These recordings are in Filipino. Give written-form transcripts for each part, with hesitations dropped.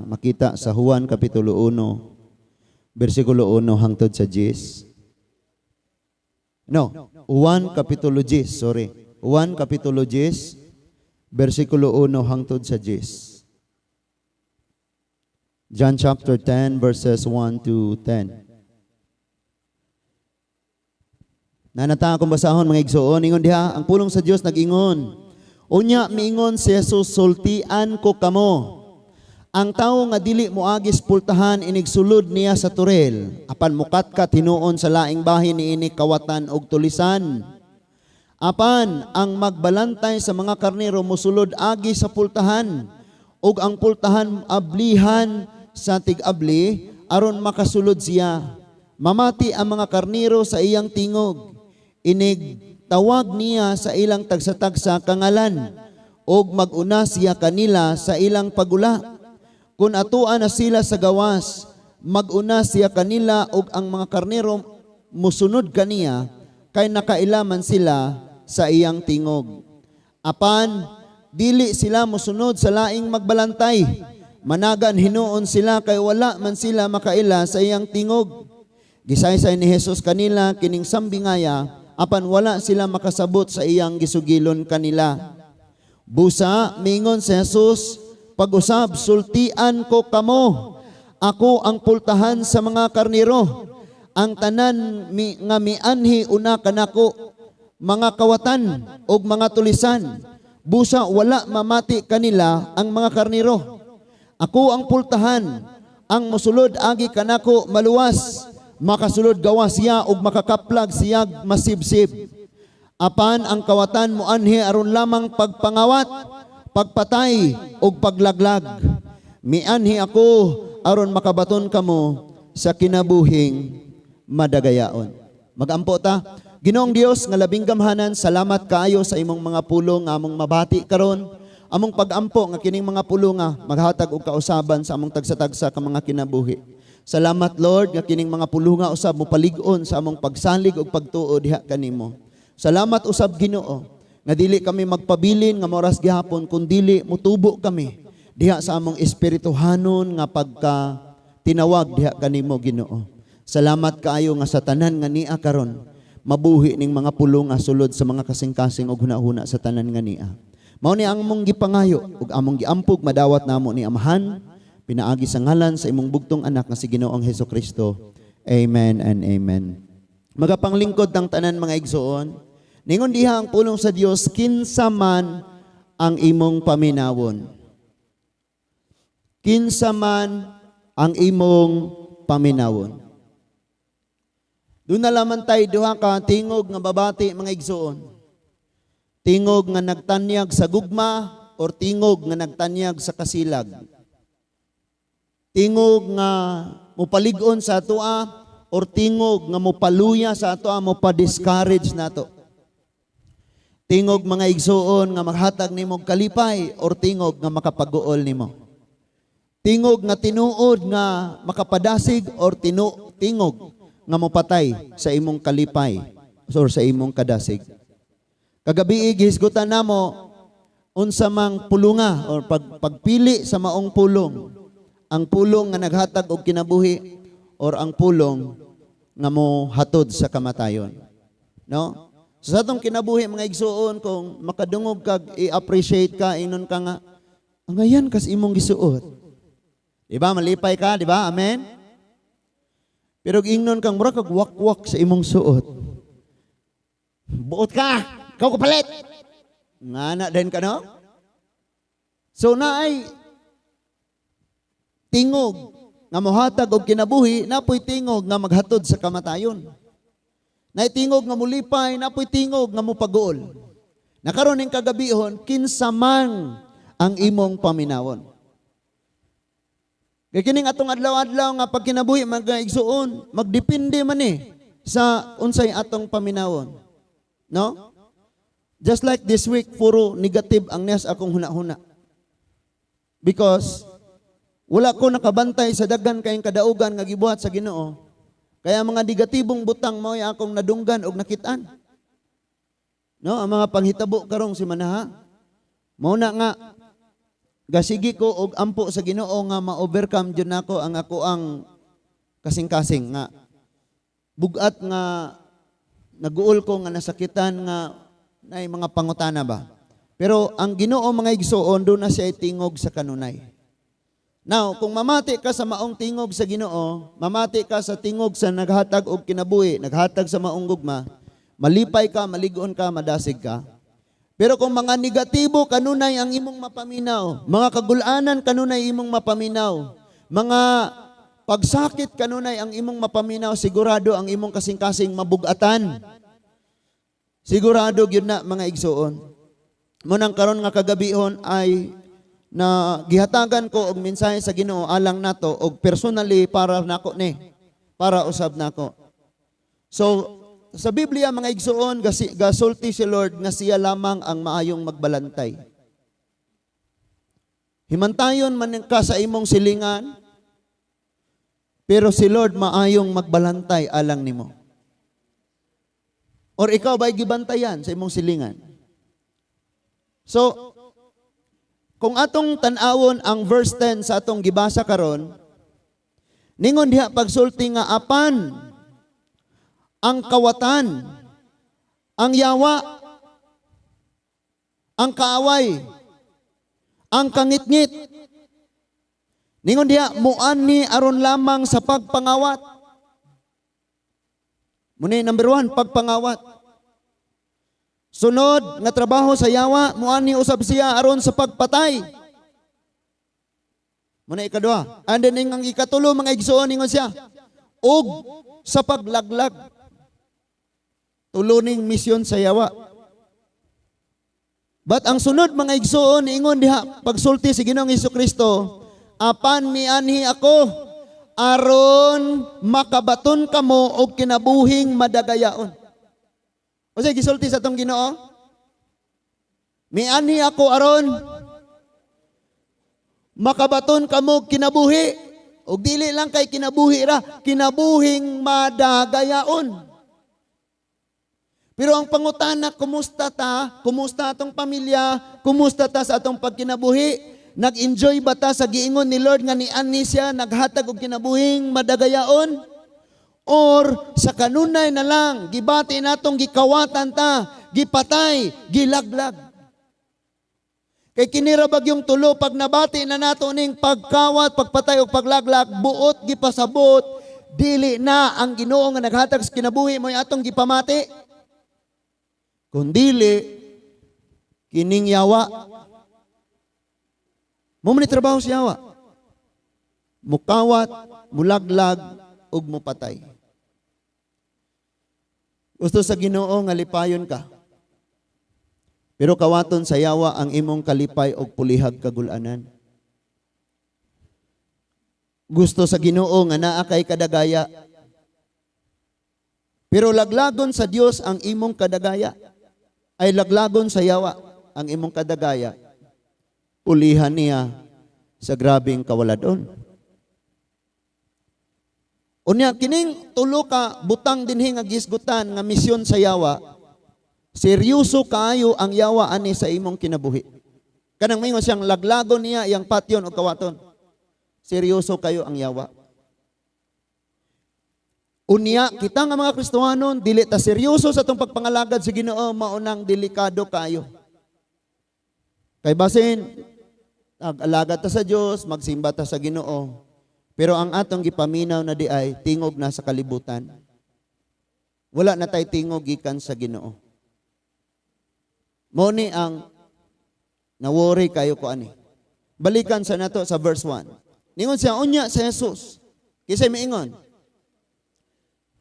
makita sa Juan Kapitulo 1, versikulo 1 hangtod sa 10. No, Juan Kapitulo 10, sorry. Juan Kapitulo 10, versikulo 1 hangtod sa 10. John chapter 10, verses 1 to 10. Nanata akong basahon mga igsoon, ingon diha, ang pulong sa Dios nag-ingon. Unya miingon si Jesus, sultian ko kamo. Ang tawo nga dili moagis pultahan inigsulod niya sa turel, apan mukatkat hinuon sa laing bahin niini kawatan og tulisan. Apan ang magbalantay sa mga karnero mosulod agi sa pultahan, ug ang pultahan ablihan sa tig-abli aron makasulod siya. Mamati ang mga karnero sa iyang tingog. Inig tawag niya sa ilang tagsa-tagsa kangalan, og mag-una siya kanila sa ilang pagula. Kung atuan na sila sa gawas, mag-una siya kanila, og ang mga karnero musunod kaniya, kay nakailaman sila sa iyang tingog. Apan, dili sila musunod sa laing magbalantay. Managan hinuon sila, kay wala man sila makaila sa iyang tingog. Gisaysay ni Jesus kanila kining sambingaya, apan wala sila makasabot sa iyang gisugilon kanila. Busa, mingon si Jesus, pag-usab, sultian ko kamo. Ako ang pultahan sa mga karnero. Ang tanan nga mianhi una kanako, mga kawatan og mga tulisan. Busa, wala mamati kanila ang mga karnero. Ako ang pultahan, ang musulod agi kanako maluwas. Makasulod gawas siya ug makakaplag siya masibsib. Apan ang kawatan mo anhi aron lamang pagpangawat, pagpatay ug paglaglag. Mianhi ako aron makabaton kamo sa kinabuhing madagayaon. Magampo ta. Ginoong Dios nga labing gamhanan, salamat kaayo sa imong mga pulong nga among mabati karon. Among pagampo nga kining mga pulong nga maghatag og kausaban sa among tagsa-tagsa ka mga kinabuhi. Salamat Lord nga kining mga pulunga usab mo palig-on sa among pagsalig ug pagtuo diha kanimo. Salamat usab Ginoo nga dili kami magpabilin nga moras gihapon kundi mutubo kami diha sa among espirituhanon nga pagka tinawag diha kanimo Ginoo. Salamat kaayo nga sa tanan nga niya karon mabuhi ning mga pulunga sulod sa mga kasing-kasing ug hunahuna sa tanan nga niya. Mao ni ang among gipangayo ug among giampog madawat namo ni Amahan. Pinaagi sa ngalan sa imong bugtong anak nga si Ginoong Hesukristo. Amen and amen. Magapanglingkod ng tanan mga igsoon. Ningon diha ang pulong sa Dios, kinsa man ang imong paminawon. Kinsa man ang imong paminawon. Doon na lamang tayo duha ka tingog nga babati mga igsoon. Tingog nga nagtanyag sa gugma or tingog nga nagtanyag sa kasilag. Tingog nga mupalig-on sa atoa or tingog nga mupaluya sa atoa, mupa-discourage nato. Tingog mga igsoon nga maghatag nimo kalipay or tingog nga makapaguol nimo. Tingog nga tinuod nga makapadasig or tingog nga mupatay sa imong kalipay or sa imong kadasig. Kagabi gihisgutan namo unsa mang pulunga or pagpili sa maong pulong. Ang pulong nga naghatag og kinabuhi or ang pulong nga mo hatod sa kamatayon. No? So, sa atong kinabuhi mga igsuon, kung makadungog kag i-appreciate ka, inon ka nga, ang ngayon kas imong gisuot. Diba? Malipay ka, diba? Amen? Pero ingnon kang mura kag wakwak sa imong suot. Buot ka! Ikaw kapalit! Nga na din ka, no? So, naay tingog nga mohatag og kinabuhi, napoy tingog nga maghatod sa kamatayon. Nay tingog nga mulipay, napoy tingog nga mupaguol. Nakaron ning kagabihon, kinsa man ang imong paminawon. Kay kining atong adlaw-adlaw nga pag kinabuhi mag-igsuon, magdepende man sa unsay atong paminawon. No? Just like this week, puro negative ang nes akong huna-huna. Because wala ko nakabantay sa daghan kayong kadaugan nga gibuhat sa Ginoo. Kaya mga negatibong butang mao akong nadunggan og nakitaan. No, ang mga panghitabo karong si manaha. Mao na nga gasigi ko og ampo sa Ginoo nga ma-overcome jud nako ang ako ang kasing-kasing nga bugat nga naguol ko nga nasakitan nga nay mga pangutana ba. Pero ang Ginoo mga igsoon do na siya tingog sa kanunay. Now, kung mamati ka sa maong tingog sa Ginoo, mamati ka sa tingog sa naghatag og kinabuhi, naghatag sa maong gugma, malipay ka, maligon ka, madasig ka. Pero kung mga negatibo kanunay ang imong mapaminaw, mga kagulanan kanunay imong mapaminaw, mga pagsakit kanunay ang imong mapaminaw, sigurado ang imong kasing-kasing mabugatan. Sigurado gyud na mga igsoon. Munang karon nga kagabihon ay na gihatagan ko og mensahe sa Ginoo alang nato og personally para nako ni, para usab nako. So sa Biblia mga igsoon gasulti si Lord nga siya lamang ang maayong magbalantay. Himantayon man ka sa imong silingan, pero si Lord maayong magbalantay alang nimo. Or ikaw ba'y gibantayan sa imong silingan? So, kung atong tan-awon ang verse 10 sa atong gibasa karon, ningon diha pagsulti nga apan ang kawatan, ang yawa, ang kaaway, ang kangit-ngit. Ningon diha muani aron lamang sa pagpangawat. Muna number 1, pagpangawat. Sunod nga trabaho sa yawa, muani usab siya aron sa pagpatay. Muna ikadua. And then ang ikatulo mga igsoon ningon siya, og sa paglaglag. Tuluning misyon sa yawa. But ang sunod mga igsoon ingon diha pagsulti si Ginoong Hesukristo, apan mianhi ako aron makabaton kamo og kinabuhing madagayaon. O sige, gisulti sa tong Ginoo. Mianhi ako aron makabaton kamo og kinabuhi. Og dili lang kay kinabuhi ra, kinabuhing madagayaon. Pero ang pangutana, kumusta ta? Kumusta atong pamilya? Kumusta ta sa atong pagkinabuhi? Nag-enjoy ba ta sa giingon ni Lord nga niani siya naghatag og kinabuhing madagayaon? Or sa kanunay na lang gibati natong gikawatan ta, gipatay, gilaglag. Kay kinira bagyong tulo pag nabati na nato ning pagkawat, pagpatay ug paglaglag, buot gipasabot, dili na ang Ginoo nga naghatag sa kinabuhi mo atong gipamati. Kundili kining yawa. Mo man trabaho si yawa. Mukawat, mulaglag ug mupatay. Gusto sa Ginoo nga lipayon ka. Pero kawaton sa yawa ang imong kalipay og pulihag kagulanan. Gusto sa Ginoo nga naa kay kadagaya. Pero laglagon sa Dios ang imong kadagaya. Ay laglagon sa yawa ang imong kadagaya. Pulihan niya sa grabing kawaladon. Unya kining tulo ka butang dinhi nga gisgutan nga misyon sa yawa. Seryoso kaayo ang yawa ani sa imong kinabuhi. Kanang mingon siyang laglagon niya iyang patyon o kawaton. Seryoso kayo ang yawa. Unya, kita nga mga Kristohanon, dili ta seryoso sa itong pagpangalagad sa Ginoo, maunang delikado kayo. Kay basin, nag-alagad ta sa Dios, magsimba ta sa Ginoo. Pero ang atong gipaminaw na di ay tingog na sa kalibutan. Wala na tay tingog gikan sa Ginoo. Mo ni ang na-worry kayo ko ani. Balikan sa nato sa verse 1. Ningon siya, unya sa Jesus. Kisay miingon.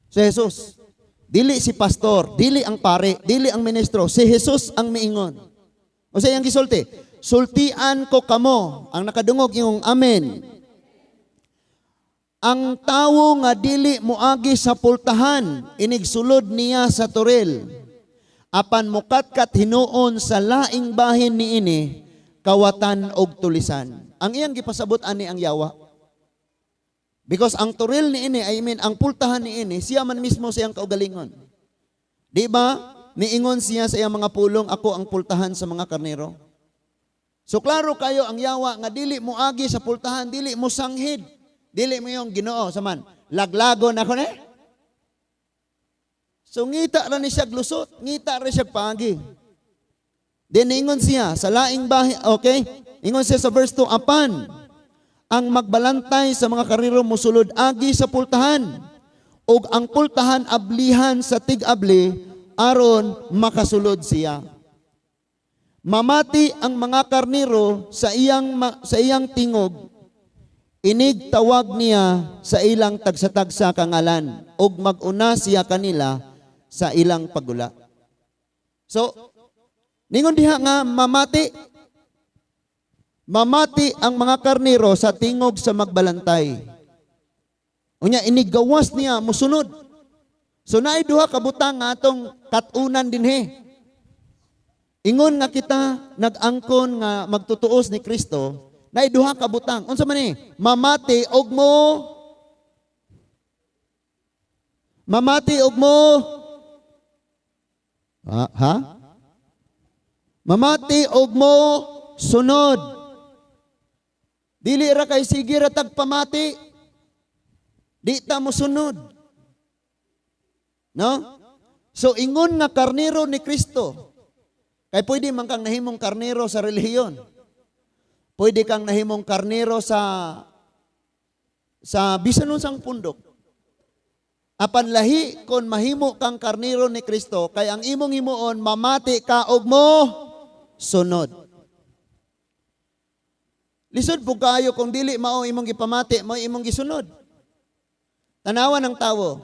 Si Jesus. Dili si pastor, dili ang pare, dili ang ministro. Si Jesus ang miingon. O sa iyang gisulti, sultian ko kamo. Ang nakadungog yung amen. Ang tawo nga dili moagi sa pultahan, inigsulod niya sa turil. Apan mukatkat hinuon sa laing bahin niini, kawatan og tulisan. Ang iyang gipasabot ani ang yawa. Because ang turil niini, ang pultahan niini, siya man mismo siyang kaugalingon. Di ba? Niingon siya sa iyang mga pulong, ako ang pultahan sa mga karnero. So klaro kayo ang yawa nga dili mo agi sa pultahan, dili mo sanghid, dili mo yung Ginoo saman. Laglagon ako na. So ngita ra ni siya glusot, ngita ra siya pagi. Then ingon siya sa laing bahay, okay? Ingon siya sa verse 2, apan ang magbalantay sa mga karnero mosulod agi sa pultahan, ug ang pultahan ablihan sa tig-abli aron makasulod siya. Mamati ang mga karnero sa iyang tingog, inig tawag niya sa ilang tagsa-tagsa kangalan, ug mag-una siya kanila sa ilang pagula. So, ningon diha nga mamati ang mga karnero sa tingog sa magbalantay. Unya inigawas niya musunod. So naay duha ka butang nga atong katunan dinhi. Ingon nga kita nag-angkon nga magtutuos ni Kristo, naay duha ka butang. Unsa man ni? Mamati og mo mamati og mo sunod. Dili ra kay sige ra tagpamati. Di ta mo sunod. No? So ingon nga karnero ni Kristo. Kay pwede man kang nahimong karnero sa relihiyon. Pwede kang nahimong karnero sa bisan unsang pundok. Apan lahi kon mahimo kang karnero ni Kristo, kay ang imong himuon mamati ka og mo sunod. Lisod po kayo kung dili mao imong gipamati, mao imong gisunod. Tanawan ng tawo.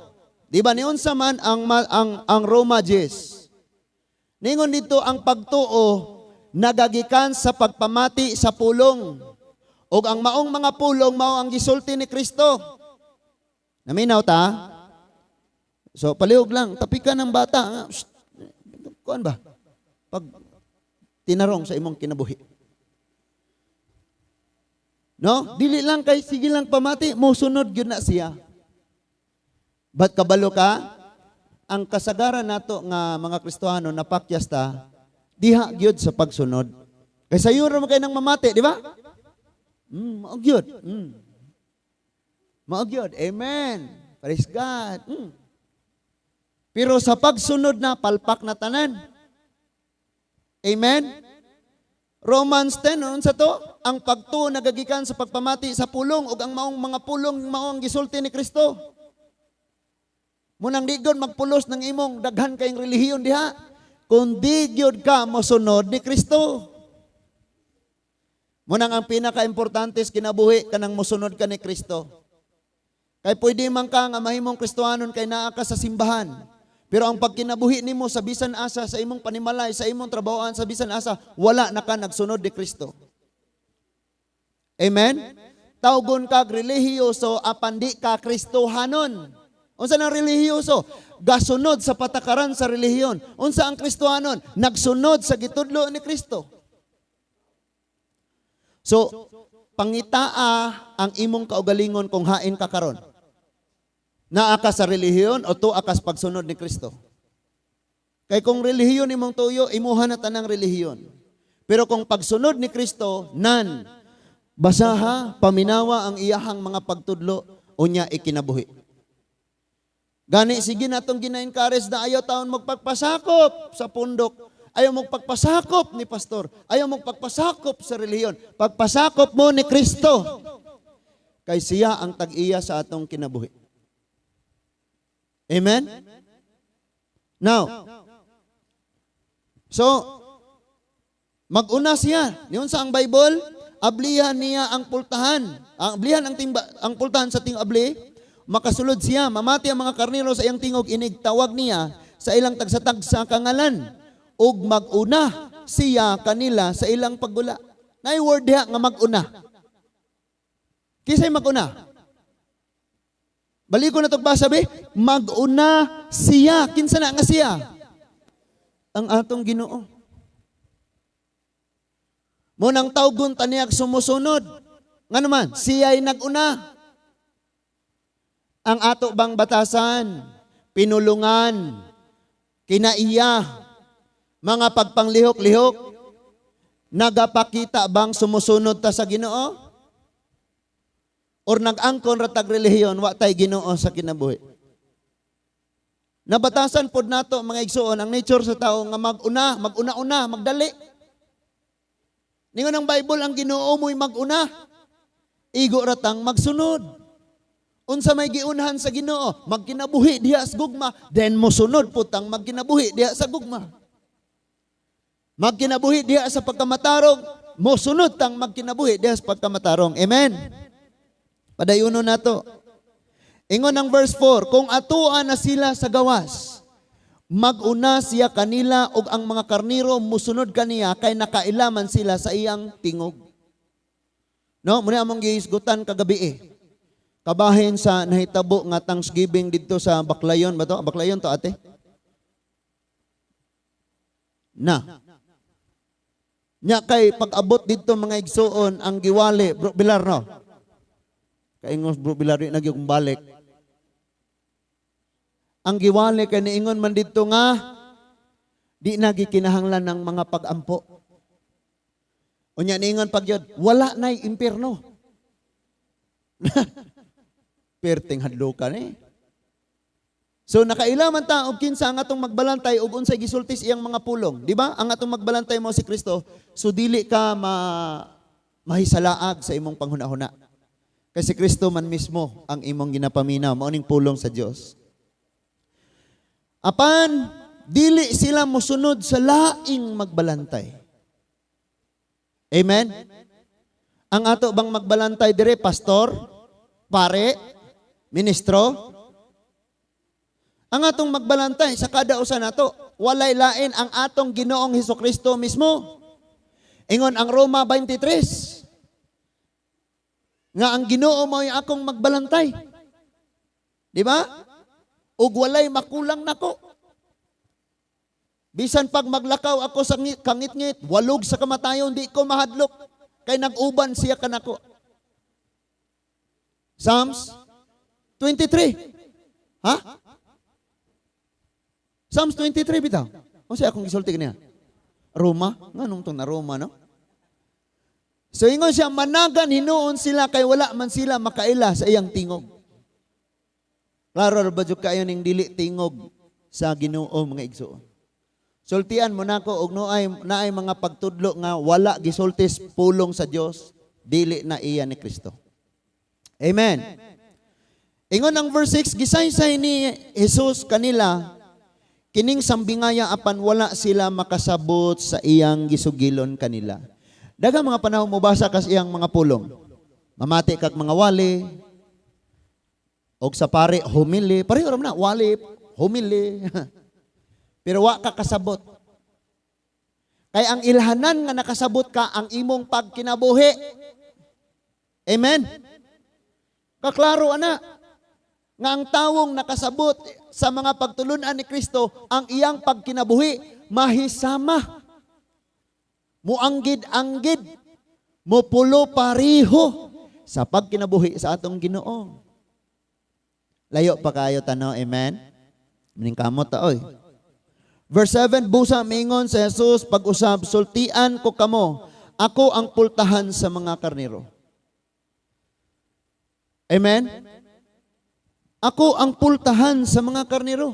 Di ba ni unsa man ang Roma 10. Ningon dito ang pagtuo nagagikan sa pagpamati sa pulong. Og ang maong mga pulong mao ang gisulti ni Kristo. Naminaw ta? So palihog lang, tapikan ng bata. Kuan ba? Pag tinarong sa imong kinabuhi. No? Dili lang kay sige lang pamati, musunod gyud na siya. Bat kabalo ka, ang kasagaran nato nga mga Kristiyano napakyas ta, diha gyud sa pagsunod. Kay sayo ra mo kay nang mamati, di ba? Mao gyud. Mao gyud. Amen. Praise God. Pero sa pagsunod na palpak na tanan. Amen. Romans 10, unsa to? Ang pagtuo nagagikan sa pagpamati sa pulong ug ang maong mga pulong maong gisulti ni Kristo. Munang di gyud magpulos ng imong daghan kayong relihiyon diha, kun di gyud ka mosunod ni Kristo. Munang ang pinaka-importante is kinabuhi kanang mosunod ka ni Kristo. Kay pwede man ka nga mahimong Kristohanon kay naa ka sa simbahan. Pero ang pagkinabuhi nimo sa bisan asa sa imong panimalay, sa imong trabahoan sa bisan asa, wala na ka nagsunod ni Kristo. Amen? Tawgon kag relihiyoso apan di ka Kristohanon. Unsa nang relihiyoso? Gasunod sa patakaran sa relihiyon. Unsa ang Kristohanon? Nagsunod sa gitudlo ni Kristo. So, pangitaa ang imong kaugalingon kung hain ka karon. Naa ka sa relihiyon o tuwa ka sa pagsunod ni Kristo. Kay kung relihiyon imong tuyo, imuha na tanang relihiyon. Pero kung pagsunod ni Kristo, nan, basaha, paminawa ang iyahang mga pagtudlo, unya ikinabuhi. Gani, sige natong gina-encourage na ayaw taon magpagpasakop sa pundok. Ayaw magpagpasakop ni pastor. Ayaw magpagpasakop sa relihiyon. Pagpasakop mo ni Kristo. Kay siya ang tag-iya sa atong kinabuhi. Amen? Now, so, mag-una siya. Niyon sa ang Bible, ablihan niya ang pultahan. Ablihan ang pultahan sa ting-abli, makasulod siya, mamati ang mga karnero sa iyang tingog, inig tawag niya sa ilang tagsa-tagsa kangalan, ug mag-una siya kanila sa ilang paggula. Nay word diha nga mag-una. Kisay mag-una? Balik ko na ito ba sabi? Mag-una siya. Kinsa na nga siya? Ang atong Ginoo. Munang tawgon taniyag sumusunod. Nga naman, siya ay nag-una. Ang ato bang batasan, pinulungan, kinaiya, mga pagpanglihok-lihok, Nagapakita bang sumusunod ta sa Ginoo? Or nag-angkon ra tag relihiyon wa tay Ginoo sa kinabuhi? Nabatasan pod nato mga igsoon ang nature sa tao nga mag-una, magdali. Ningon ang Bible ang Ginoo mo'y mag-una. Igo ratang magsunod. Unsa may giunhan sa Ginoo, magkinabuhi diha sa gugma, then mosunod putang magkinabuhi diha sa gugma. Magkinabuhi diha sa pagkamatarong, mosunod tang magkinabuhi diha sa pagkamatarong. Amen. Padayuno nato. Ingon ang verse 4, kung atuan na sila sa gawas, mag-una siya kanila ug ang mga karniro musunod kaniya kay nakailaman sila sa iyang tingog. No, muna among gihisgutan kagabi Kabahin sa nahitabo nga Thanksgiving dito sa Baclayon ba to? Baclayon to ate? Nya kay pag-abot dito mga igsoon ang giwali, Bro Bilar no? Kaingos Bro Bilar di nagyong balik. Ang giwali kay niingon man dito nga di nagikinahanglan ng mga pag-ampo. Unya niingon pagyod, wala nay impierno. Perting hadlokan So nakailaman ta og kinsa ang atong magbalantay ug unsay gisultis iyang mga pulong, di ba? Ang atong magbalantay mo si Kristo, so dili ka mahisalaag sa imong panghunahuna. Kasi Kristo man mismo ang imong ginapaminaw, mao ning pulong sa Dios. Apan dili sila mosunod sa laing magbalantay. Amen. Ang ato bang magbalantay dire pastor, pare, ministro? Ang atong magbalantay sa kada usa nato, walay lain ang atong Ginoong Hesukristo mismo. Ingon ang Roma 23 nga ang Ginoo mao'y akong magbalantay. Di ba? Ug walay makulang nako. Bisan pag maglakaw ako sa kangit-ngit, walog sa kamatayon, di ko mahadlok. Kay nag-uban siya kanako. Psalms 23. Ha? Psalms 23 bitaw. O siya akong gisulti niya. Roma? Nganong itong na Roma, no? So ingon siya, managan hinuon sila kay wala man sila makaila sa iyang tingog. Klaro ba jud kayo ning dili tingog sa Ginoo mga igsoon. Sultian mo nako og naay mga pagtudlo nga wala gisultis pulong sa Dios, dili na iya ni Kristo. Amen. Ingon ang verse 6, gisaysay ni Jesus kanila, kining sambingaya apan wala sila makasabot sa iyang gisugilon kanila. Daghang mga panahon mo basa kas iyang mga pulong. Mamati kag mga wali, og sa pare humili, pareho ra na wali, humili. Pero wa ka kasabot. Kay ang ilhanan nga nakasabot ka ang imong pagkinabuhi. Amen. Kaklaro ana nga ang tawong nakasabot sa mga pagtulunan ni Kristo ang iyang pagkinabuhi mahisama. Muanggid-anggid, mupulo pariho sa pagkinabuhi sa atong Ginoo. Layo pa kayo tanaw, amen? Maningkamot ta oy. Verse 7, busa mingon sa Jesus, pag-usab, sultian ko kamo, ako ang pultahan sa mga karnero. Amen? Ako ang pultahan sa mga karnero.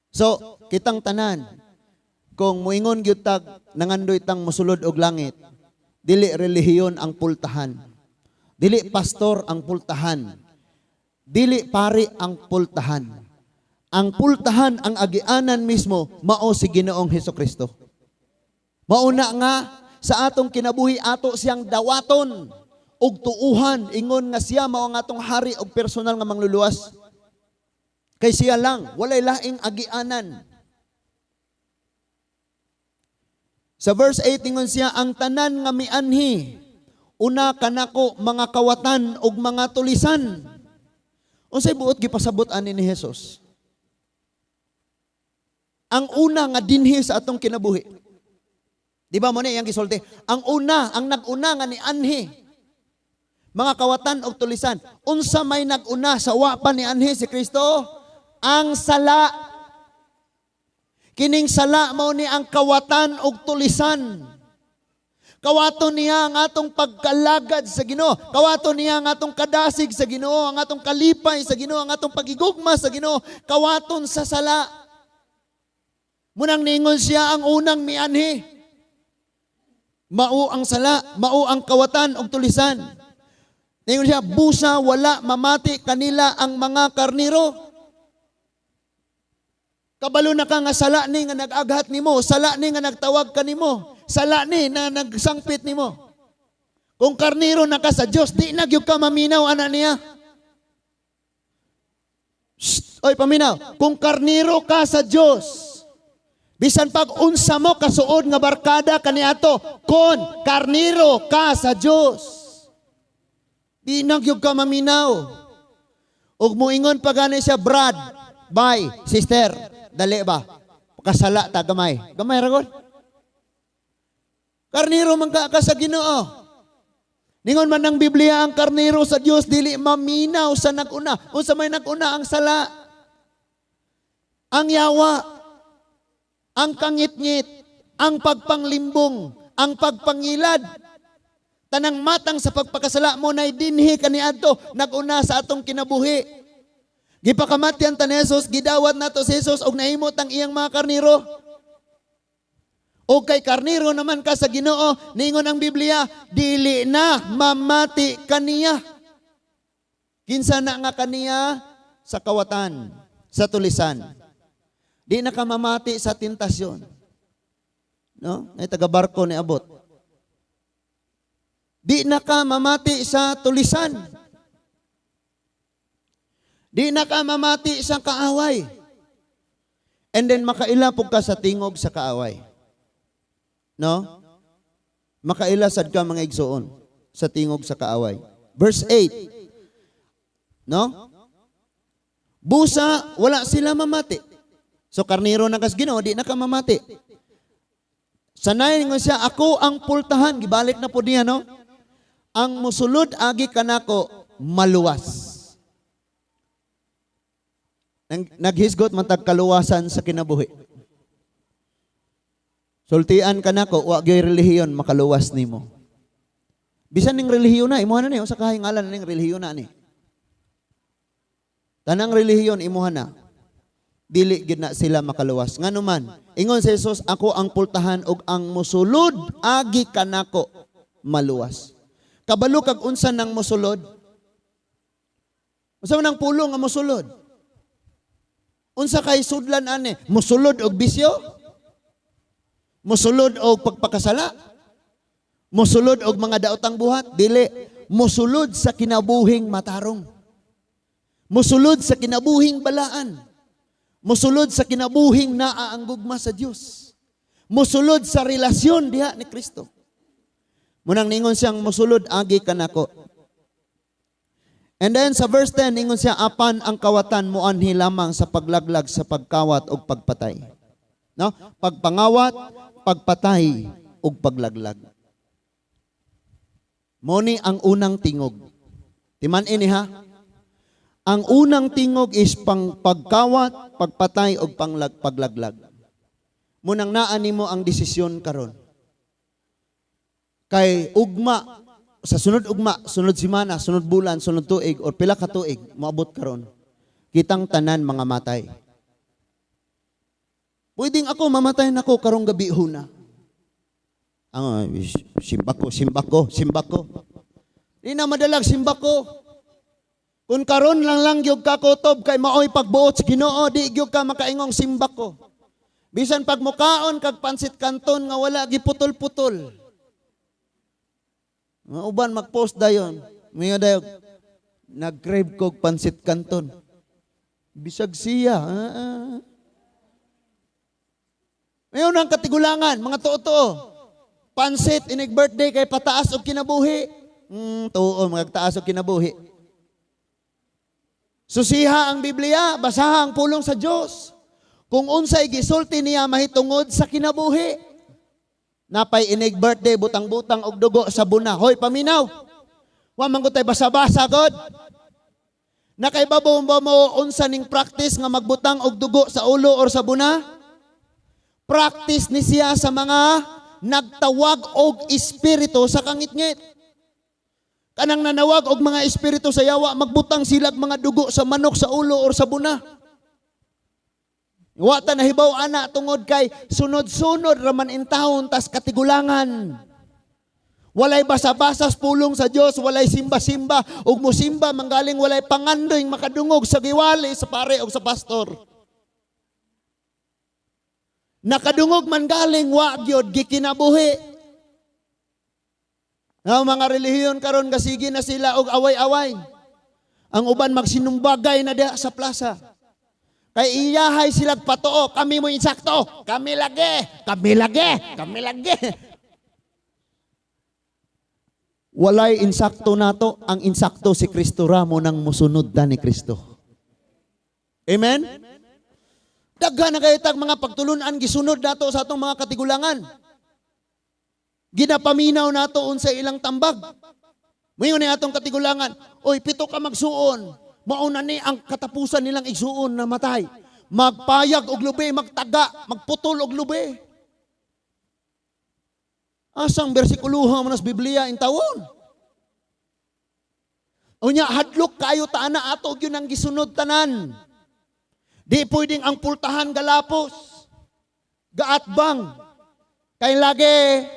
So, kitang tanan, kung muingon gyud tag nangandoy tang mosulod og langit, dili relihiyon ang pultahan. Dili pastor ang pultahan. Dili pari ang pultahan. Ang pultahan, ang agianan mismo, mao si Ginoong Hesukristo. Mauna nga sa atong kinabuhi ato siyang dawaton ug tuuhan, ingon nga siya mao ang atong hari og personal nga mangluluwas. Kay siya lang, walay laing agianan. Sa verse 8, ingon siya, ang tanan nga mianhi, una kanako mga kawatan ug mga tulisan. Unsay buot gipasabot ani ni Jesus? Ang una nga dinhi sa atong kinabuhi. Di ba mo ni yang gisulti? Ang una, ang nag-una nga ni anhi. Mga kawatan og tulisan. Unsa may nag-una sa wa pa ni anhi si Kristo? Ang sala. Kining sala mao ni ang kawatan og tulisan. Kawaton niya ang atong pagkalagad sa Ginoo. Kawaton niya ang atong kadasig sa Ginoo, ang atong kalipay sa Ginoo, ang atong pagigugma sa Ginoo. Kawaton sa sala. Munang ningon siya ang unang mianhi. Mao ang sala, mao ang kawatan og tulisan. Ningon siya, busa wala mamati kanila ang mga karniro. Kabalo na ka nga sala ni nga nag-aghat nimo, sala ni nga nagtawag kanimo, sala ni na nagsangpit nimo. Kung karniro na ka sa Dios, di na gyud ka maminaw ana niya. Oy paminaw, kung karniro ka sa Dios, bisan pag unsa mo kasuod nga barkada kaniadto, kon karniro ka sa Dios, di na gyud ka maminaw. Ug moingon pa gani siya, Brad, bye, sister, dali ba? Kasala ta gamay. Gamay ra gud. Karniro man ka sa Ginoo. Ningon man ng Biblia ang karniro sa Dios dili maminaw sa nag-una. Unsa may nag-una ang sala? Ang yawa, ang kangit-ngit, ang pagpanglimbong, ang pagpangilad. Tanang matang sa pagpakasala mo na dinhi kaniadto nag-una sa atong kinabuhi. Gipakamatyan ta ni Jesus, gidawat nato si Jesus og nahimot ang iyang mga karniro. O kay karniro naman ka sa Ginoo, ningon ang Biblia, dili na mamati kaniya. Kinsa na nga kaniya sa kawatan, sa tulisan. Di na ka mamati sa tentasyon. No? Ay taga barko ni abot. Di na ka mamati sa tulisan. Di na ka mamati sa kaaway. And then makailapog ka sa tingog sa kaaway. No? Makailasad ka mga igsoon sa tingog sa kaaway. Verse 8. No? Busa, wala sila mamati. So karniro na kas Ginoo, di na ka mamati. Sanay nga siya, ako ang pultahan. Gibalik na po niya, no? Ang musulod agi kanako maluwas. Naghisgot matag kaluwasan sa kinabuhi. Sultian ka nako, wa gyud relihiyon makaluwas nimo. Bisan ning relihiyon na imuha na ni usa ka hingalan ning relihiyon na ni. Tanang relihiyon imuha na. Dili gid na sila makaluwas. Nganuman, ingon si Jesus, ako ang pultahan ug ang musulod agi kanako maluwas. Kabalo kag unsa nang musulod? Unsa man ang pulong nga musulod? Unsa kay sudlan ani? Musulod og bisyo? Musulod og pagpakasala? Musulod og mga daotang buhat? Dili. Musulod sa kinabuhing matarong. Musulod sa kinabuhing balaan. Musulod sa kinabuhing naa ang gugma sa Dios. Musulod sa relasyon diha ni Kristo. Munang ningon siyang musulod agi kanako. And then sa verse 10 ningon siya, apan ang kawatan mo anhi lamang sa paglaglag sa pagkawat ug pagpatay. No? Pagpangawat, pagpatay ug paglaglag. Moni ang unang tingog. Timan ini ha. Ang unang tingog is pagkawat, pagpatay ug paglaglag. Munang naa nimo ang desisyon karon. Kay ugma sa sunod ugma, sunod semana, sunod bulan, sunod tuig or pila ka tuig moabot karon. Kitang tanan mga matay. Pwedeng ako mamatay nako karong gabi huna. Ang simbako. Di na madalag simbako. Kung karon lang gyud ka kutob kay maoy pagbuot sa Ginoo, di gyud ka makaingong simbako. Bisan pag mukaon kag pansit kanton nga wala giputol-putol. Mga uban mag-post dayon. Mga dayon nag-crave kog pansit kanton. Bisag siya. Mayon ang katigulangan, mga totoo. Pansit inig birthday kay pataas og kinabuhi. Tuo magtaas og kinabuhi. Susiha ang Biblia, basaha ang pulong sa Dios. Kung unsay gisulti niya mahitungod sa kinabuhi. Napay inig birthday butang-butang og dugo sa buna. Hoy paminaw. Wa man tay basa-basa god. Nakaibabaw mo unsa ning practice nga magbutang og dugo sa ulo or sa buna? Practice ni siya sa mga nagtawag og espiritu sa kangitngit. Kanang nanawag og mga espiritu sa yawa, magbutang silag mga dugo sa manok sa ulo or sa buna. Wa ta nahibaw ana tungod kay sunod-sunod raman in taon tas katigulangan. Walay basa-basas pulong sa Dios, walay simba-simba ug mosimba manggaling walay pangandoy makadungog sa giwali sa pare ug sa pastor. Nakadungog man galing wa gyud gikinabuhi. Ang mga relihiyon karon kasigi na sila og away-away. Ang uban magsinumbagay na diha sa plaza. Kay iyahay sila patuo, kami mo insakto, kami lagi, kami lagi, kami lagi. Walay insakto nato, ang insakto si Kristo ramo nang musunod da ni Kristo. Amen? Daghan na kayo tag mga pagtulunan gisunod nato sa atong mga katigulangan. Ginapaminaw nato unsa ilang tambag. Mayon ni atong katigulangan, oy pito ka magsuon. Mauna ni ang katapusan nilang igsuon na matay. Magpayag og lubi, magtaga, magputol og lubi. Asang bersikuluha mo nas Biblia in tawon. Unya hadlok kayo taana ato gyud ang gisunod tanan. Di pwedeng ang pultahan galapos. Gaatbang. Kay lagi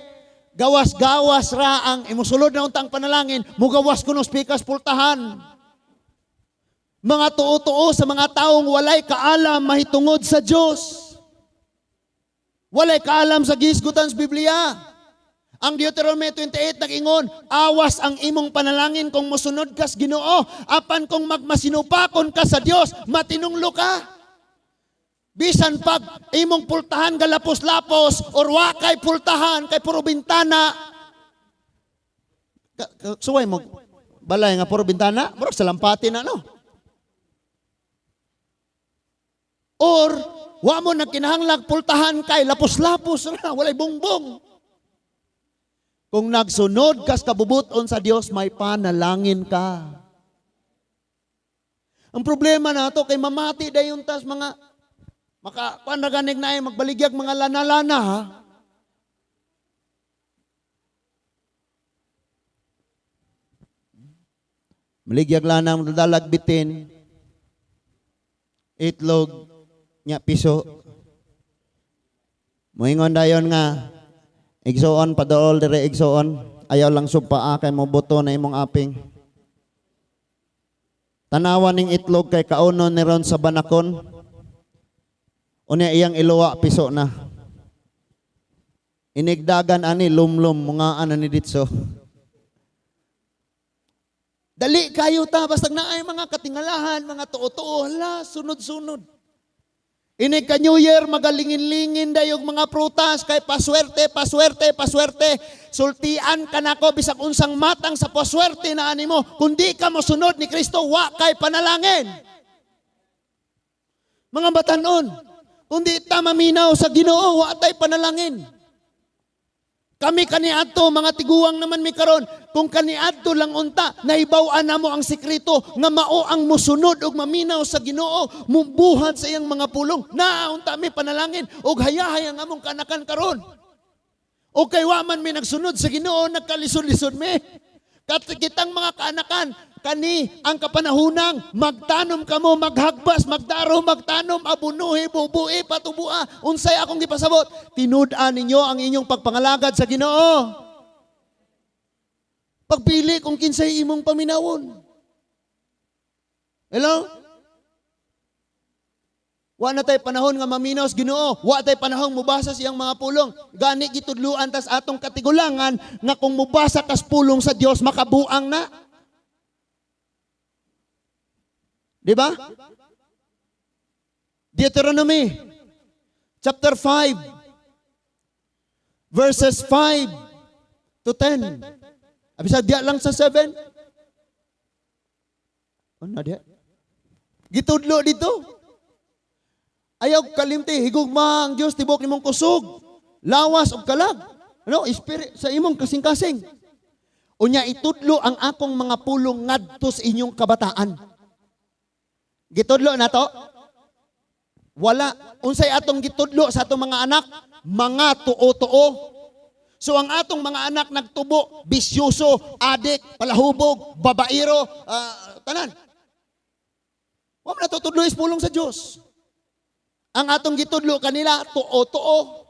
gawas-gawas ra ang imusulod na untang panalangin, mugawas kuno spikas pultahan. Mga tuo-tuo sa mga taong walay kaalam mahitungod sa Dios. Walay kaalam sa gisgutan sa Biblia. Ang Deuteronomy 28 nag-ingon, awas ang imong panalangin kung mosunod kas Ginoo, apan kung magmasinupakon ka sa Dios, matinunglo ka. Bisan pag imong pultahan galapos-lapos or wakay pultahan kay puro bintana. Suway mo balay nga puro bintana, murag sa lampati na no. Or wa mo nagkinahanglag pultahan kay lapos-lapos ra, walay bongbong. Kung nagsunod kas kabubuton sa Dios, may panalangin ka. Ang problema nato kay mamati dayon tas mga kuan na ganig na magbaligyag mga lana-lana ha. Maligyag lana ang dalag bitin. Itlog nya piso. Moingon dayon nga igsoon padool dire igsoon, ayaw lang sugpaa kay mo boto na imong aping. Tanawan ning itlog kay kaunon ni ron sa banakon. Unya iyang iluwa piso na. Inigdagan ani lumlum mga ana ni ditso. Dali kayo ta basta naay mga katingalahan, mga tuo-tuo, hala sunod-sunod. Inig ka New Year, magalingin-lingin dayog mga prutas, kay paswerte, paswerte, paswerte. Sultian ka nako bisag unsang matang sa paswerte na animo. Kundi ka mo sunod ni Kristo, wa kay panalangin. Mga batanon, kundi ta maminaw sa Ginoo, wa tay panalangin. Kami kaniadto, mga tiguang naman mi karon, kung kaniadto lang unta, naibaw-an namo ang sikreto nga mao ang musunod og maminaw sa Ginoo, mubuhat sa iyang mga pulong. Naunta mi panalangin og hayahay ang among kanakan karon. O kay wa man mi nagsunod sa Ginoo, nagkalisod-lisod mi. Kitang mga kaanakan, kani ang kapanahunang magtanom kamo, maghagbas, magdaro, magtanom, abunuhi, bubuhi, patubua. Unsay akong gipasabot, tinud-an ninyo ang inyong pagpangalagad sa Ginoo. Pagpili kung kinsay imong paminawon. Hello? Wa na tay panahon nga maminaw sa Ginoo, wa tay panahon mubasa siyang mga pulong. Gani gitudluan tas atong katigulangan nga kung mubasa kas pulong sa Dios makabuang na. Di ba? Deuteronomy chapter 5 verses 5 to 10. Abisa diya lang sa 7. Ano diya? Gitudlo dito. Ayaw kalimti, higugma ang Diyos, tibok nimong kusog, lawas o kalag. Ano? Spirit sa imong kasing-kasing. Unya itudlo ang akong mga pulong ngadto sa inyong kabataan. Gitudlo na to? Wala. Unsay atong gitudlo sa atong mga anak? Mga tuo-tuo. So ang atong mga anak nagtubo, bisyoso, adik, palahubog, babairo, tanan. Wa man natutudlo is pulong sa Dios. Ang atong gitudlo kanila tuo-tuo.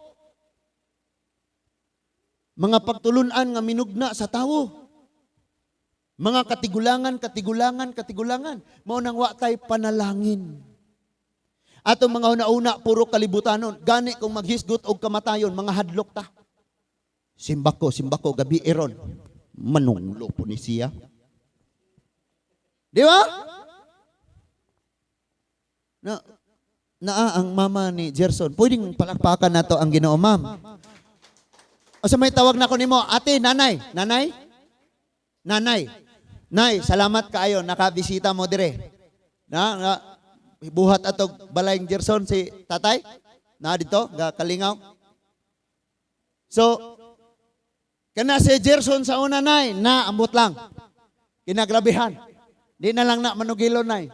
Mga pagtulunan nga minugna sa tawo. Mga katigulangan. Mao nang wa tay panalangin. Atong mga una-una puro kalibutanon. Gani kung maghisgot og kamatayon, mga hadlok ta. Simbako, gabi eron. Manunglo po ni siya. Di ba? Ang mama ni Gerson, pwedeng palakpakan na to ang Ginoo, ma'am. O sa may tawag na ko nimo, ate, nanay. Nay, salamat kaayo, nakabisita mo dire. Buhat atog balayng Gerson si tatay. Na dito, Kalingaw. So, kana si Gerson sa una, nay, ambot lang. Kinagrabihan. Di na lang na manugilon, nay.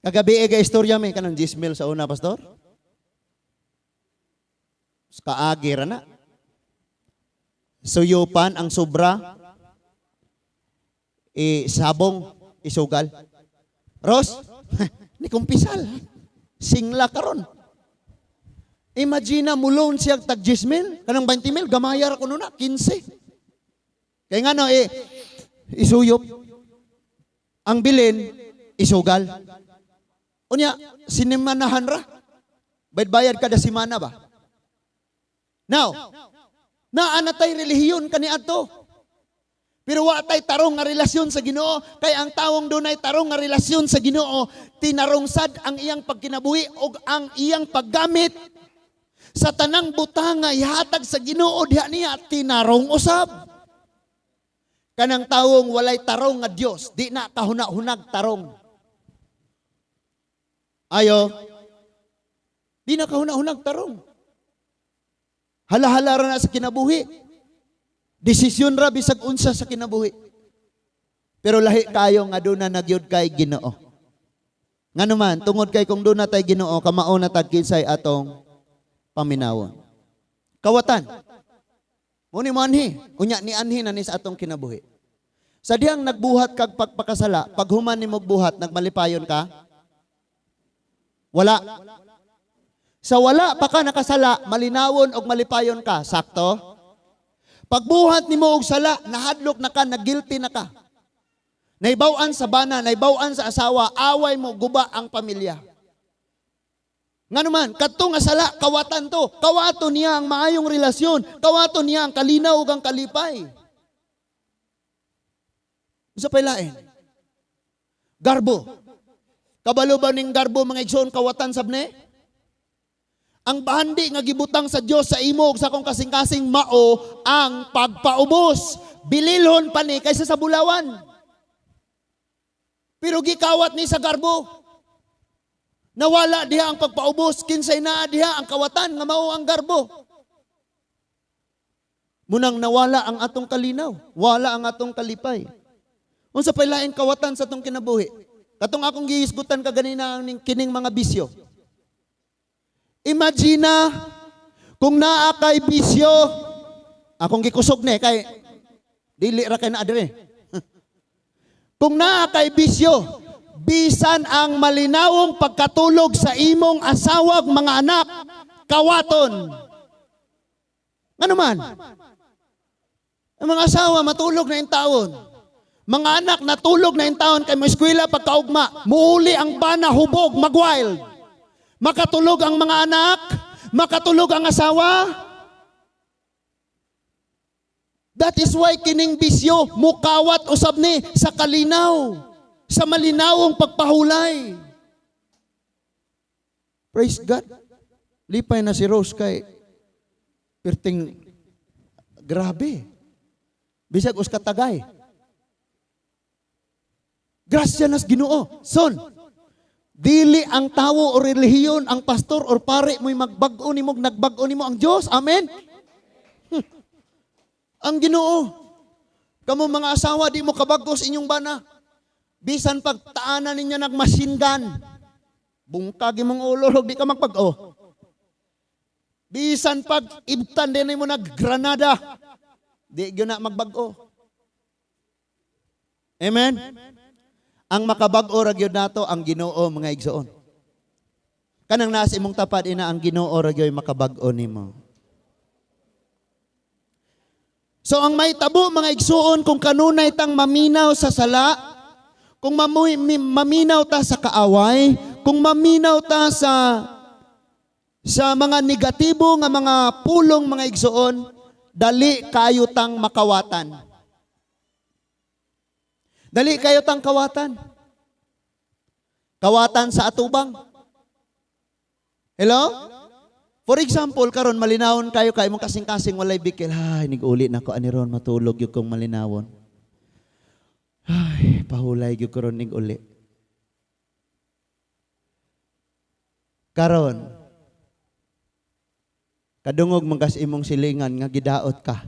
Kagabi istorya may kanang 10 mil sa una, pastor. Kaagira na. Suyupan ang sobra. Sabong isugal. Ros, ni kumpisal. Singla karon. Imagine mo loan siya tag 10 mil, kanang 20 mil, gamayar ko na 15. Kaya nga no, isuyop. Ang bilin, isugal. Unya, sinimanahan ra. Bayad kada simana ba? Now, naanatay relihiyon kani adto. Pero wa tay tarong nga relasyon sa Ginoo, kay ang tawong dunay tarong nga relasyon sa Ginoo, tinarungsad ang iyang pagkinabuhi ug ang iyang paggamit sa tanang butang nga ihatag sa Ginoo diha niya tinarong usab. Kanang tawong walay tarong nga Dios, di na kahuna-hunag tarong. Ayo, di na kahuna-hunag tarong. Hala-hala ra na sa kinabuhi. Desisyon ra bisag unsa sa kinabuhi. Pero lahi kayo nga doon na nagyod kay Ginoo. Nga naman, tungod kay kung doon na tayo Ginoo, kamao na tagkinsay atong paminawon. Kawatan. Muni mo anhi. Unya ni anhi na ni sa atong kinabuhi. Sa diyang nagbuhat kag pagpakasala, pag human ni buhat, nagmalipayon ka? Wala. Sa wala pa ka nakasala, malinawon og malipayon ka. Sakto? Pagbuhat ni mo og sala, nahadlok na ka, nag-guilty na ka. Naibawan sa bana, naibawan sa asawa, away mo, guba ang pamilya. Nga naman, kadto nga sala, kawatan to. Kawato niya ang maayong relasyon. Kawato niya ang kalinaw ug ang kalipay. Sa pailain. Garbo. Kabalo ba ning garbo mga igsoon kawatan sabne? Ang bahandi nga gibutang sa Dios sa imo ug sa akong kasing-kasing mao ang pagpaubos. Bililhon pa ni kaysa sa bulawan. Pero gikawat ni sa garbo. Nawala diha ang pagpaubos, kinsay naa diha ang kawatan nga mao ang garbo. Munang nawala ang atong kalinaw, wala ang atong kalipay. Unsa pay lain kawatan sa atong kinabuhi? Katong akong gihisgutan kaganina ning kining mga bisyo. Imagine kung naa kay bisyo, akong gikusog ni kay dili ra kay naa dire. Kung naa kay bisyo, bisan ang malinawong pagkatulog sa imong asawag mga anak, kawaton. Ano man? Ang mga asawa matulog na yung taon. Mga anak natulog na yung taon kay mo eskwela pagkaugma, muuli ang bana hubog, magwild. Makatulog ang mga anak, makatulog ang asawa. That is why kining bisyo mukawat usab ni sa kalinaw, sa malinawong pagpahulay. Praise God. Lipay na si Rose kay perting grabe. Bisag us katagay. Grasya nas Ginoo. Son, dili ang tawo o relihiyon, ang pastor or pare mo'y magbag-o nimo, nagbag-o nimo ang Dios. Amen? Ang Ginoo. Kamo mga asawa, di mo kabag-os inyong bana. Bisan pagtaanan ninyo nagmachine. 'Machine gun. Bungkag imong ulo, di ka magpag-o. Bisan pag ibtan din mo naggranada, di gyud na magbago. Amen? Ang makabag-o ra gyud nato ang Ginoo mga igsoon. Kanang nasa imong tapad ina ang Ginoo ra gyud makabag-o nimo. So ang may tabo mga igsoon kung kanunay tang maminaw sa sala, kung maminaw ta sa kaaway, kung maminaw ta sa mga negatibo nga mga pulong mga igsoon, dali kayo tang makawatan. Dali kayo tang kawatan. Kawatan sa atubang. Hello? For example, karon malinawon kayo kay mong kasing-kasing walay bikil. Ay, nig-uli na ko ani ron matulog yung kong malinawon. Ay, pahulay yung ko ron nig-uli. Karon, kadungog mangkas imong silingan nga gidaot ka.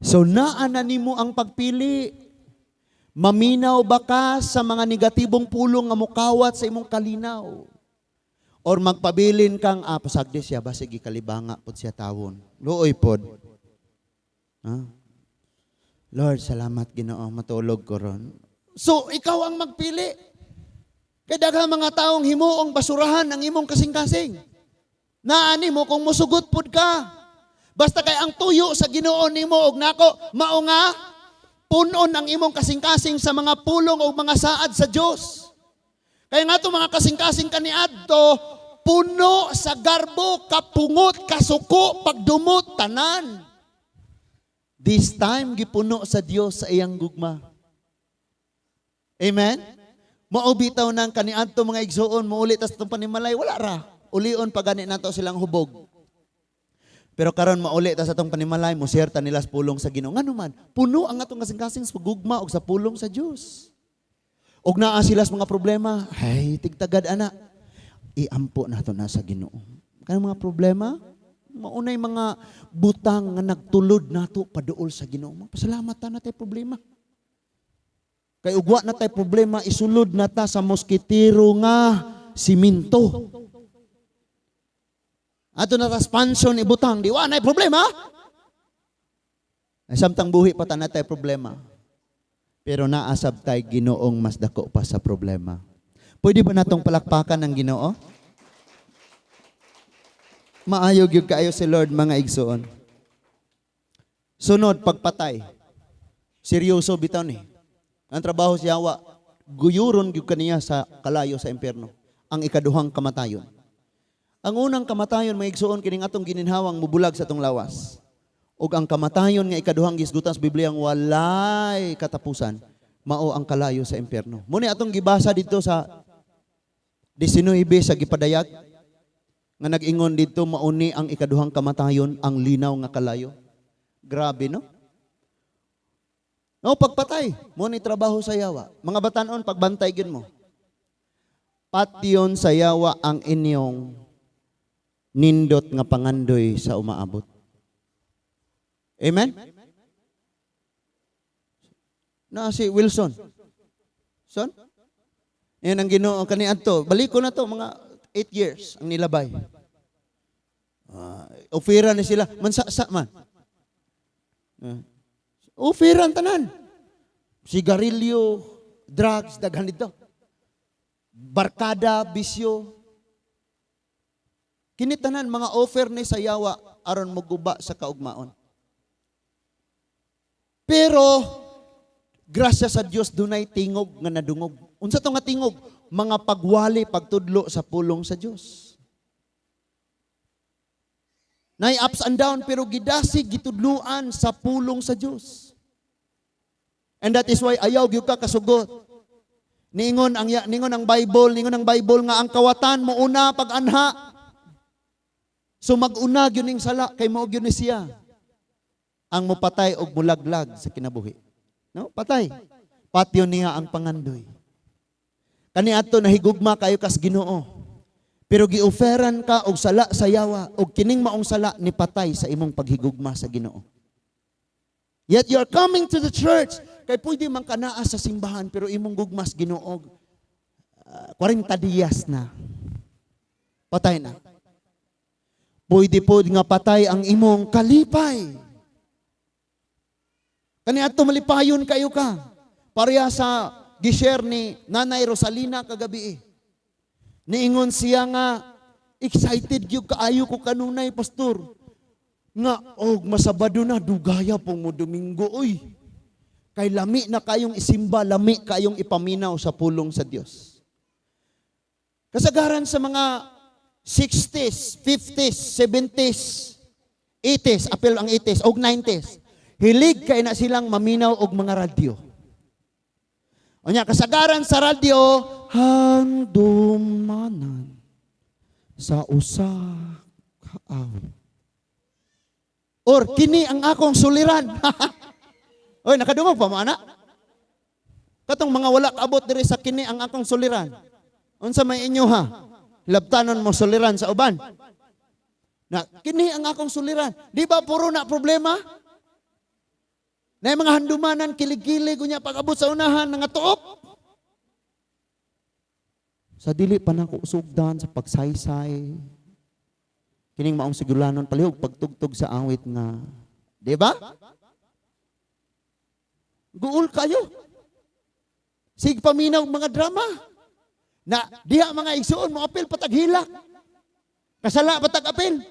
So naa na nimo ang pagpili. Maminaw ba ka sa mga negatibong pulong nga mukawat sa imong kalinaw? Or magpabilin kang, pasagdi siya ba, sige kalibanga pod siya tawon. Luoy pod. Lord, salamat Ginoo, matulog ko ron. So, ikaw ang magpili. Kaya daghang mga taong himuong basurahan ang imong kasing-kasing. Naani mo kung musugot pod ka. Basta kay ang tuyo sa Ginoo nimo og nako, mao nga punon ang imong kasing-kasing sa mga pulong o mga saad sa Dios. Kaya nga ito mga kasing-kasing kaniadto, puno sa garbo, kapungot, kasuko, pagdumot, tanan. This time, gipuno sa Dios sa iyang gugma. Amen? Maubitaw ng kaniadto mga igsoon, maulit as itong panimalay, wala ra. Ulion pag gani nato silang hubog. Pero karon maulit as itong panimalay, musierta nila sa pulong sa Ginoo. Nga naman, puno ang atong kasing-kasing sa gugma o sa pulong sa Dios. Og naa sila sa mga problema, ay, tigtagad ana. Iampo nato na sa Ginoo. Kanang mga problema, maunay mga butang nga nagtulod nato paduol sa Ginoo. Pasalamat ta na tay problema. Kay ugwa na tay problema, isulod na ta sa moskitero nga siminto. Ato na ta expansion ibutang, di wa nay problema. Ay samtang buhi pa ta na tay problema. Pero naasab tay Ginoong mas dako pa sa problema. Pwede ba natong palakpakan ang Ginoo? Maayog yung kaayo si Lord mga igsoon. Sunod, pagpatay. Seryoso bitaw ni. Ang trabaho si Yawa, guyuron yung kaniya sa kalayo sa impyerno. Ang ikaduhang kamatayon. Ang unang kamatayon mga igsoon, kining atong gininhawang mubulag sa atong lawas. O ang kamatayon nga ikaduhang gisgutan sa Biblia ang walay katapusan, mao ang kalayo sa impyerno. Muna atong gibasa dito sa 19 sa gipadayag, nga nag-ingon dito mauni ang ikaduhang kamatayon, ang linaw nga kalayo. Grabe, no? No, pagpatay, muna trabaho sa Yawa. Mga batanon, pagbantay gyud mo. Patyon sa Yawa ang inyong nindot nga pangandoy sa umaabot. Amen? Na si Wilson. Son? Yan ang Ginoo kaniadto. Balik ko na to mga 8 years ang nilabay. Ofera ni sila. Mansasa man. Oferan tanan. Sigarilyo, drugs, daghan dito. Barkada, bisyo. Kinitanan mga offer ni sa Yawa aron moguba sa kaugmaon. Pero, grasya sa Dios dunay tingog nga nadungog. Unsa to nga tingog? Mga pagwali, pagtudlo sa pulong sa Dios. Nay ups and down pero gidasig gitudluan sa pulong sa Dios. And that is why ayaw gyud ka kasugot. Ningon ang Bible nga ang kawatan mo una pag-anha. So mag-una gyud ning sala kay mao gyud ni siya ang mopatay og mulaglag sa kinabuhi. No? Patay. Patyon niya ang pangandoy. Kaniadto nahigugma kayo kas Ginoo. Pero gioferan ka og sala sa Yawa og kining maong sala ni patay sa imong paghigugma sa Ginoo. Yet you're coming to the church kay pwede man kanaa sa simbahan pero imong gugmas Ginoo 40 diyas na. Patay na. pwede po nga patay ang imong kalipay. Kani ato malipayon kayo ka. Pareha sa gishare ni Nanay Rosalina kagabi. Niingon siya nga, excited yung kaayo ko kanunay, pastor. Nga, masabado na, dugaya pong mo Domingo, oy. Kay lami na kayong isimba, lami kayong ipaminaw sa pulong sa Diyos. Kasagaran sa mga 60s, 50s, 70s, 80s, apel ang 80s, o 90s, hilig kay na silang maminaw og mga radyo. O niya, kasagaran sa radyo, handumanan sa usa kaaw. Or, kini ang akong suliran. Oy, nakadungog pa mo, anak? Katong mga wala kaabot diri sa kini ang akong suliran. Unsa may inyo ha? Labtanon mo suliran sa uban. Na, kini ang akong suliran. Di ba puro na problema? Na mga handumanan, kilig-kilig, unya pag-abot sa unahan, nga tuok. Sa dili pa na ko usugdan sa pagsaysay. Kining maong sigulanon palihog pagtugtog sa awit nga. Di ba? Guul kayo. Sig paminaw mga drama. Na diha mga igsuon mo apil pataghilak. Kasala patag apil.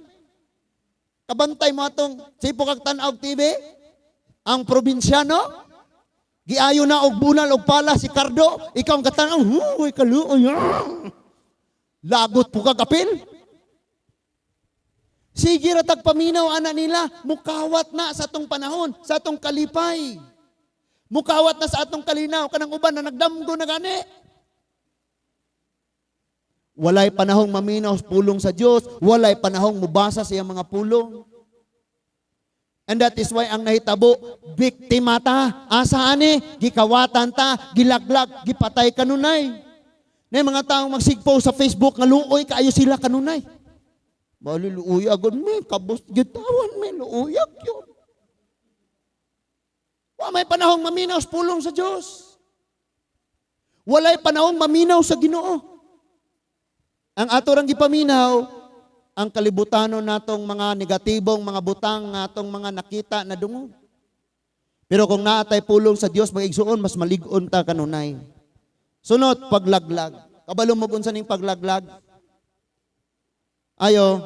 Kabantay mo atong sipo kag tan-aw TV. Ang probinsyano giayo na og bunal og pala si Cardo, ikaw ang katanaw, huy kaluoy. Lagot po kag apil. Sige ra tag paminaw ana nila, mukawat na sa atong panahon, sa atong kalipay. Mukawat na sa atong kalinaw kanang uban na nagdamgo na gani. Walay panahong maminaw sa pulong sa Dios, walay panahong mubasa sa iyang mga pulong. And that is why ang nahitabo, biktima ta, asa ani, gikawatan ta, gilaglag, gipatay kanunay. Na mga taong magsigpo sa Facebook, nga luoy kaayo sila kanunay. Bali luoy agad, may kabos, gitawan, may luoyak yun. May panahong maminaw sa pulong sa Diyos. Walay panahong maminaw sa Ginoo. Ang ato rang gipaminaw, ang kalibutanon natong mga negatibong mga butang natong mga nakita na dungog. Pero kung naatay pulong sa Dios mag-igsuon, mas malig-on ta kanunay. Sunod, paglaglag. Kabalo mo unsa ning paglaglag? Ayo,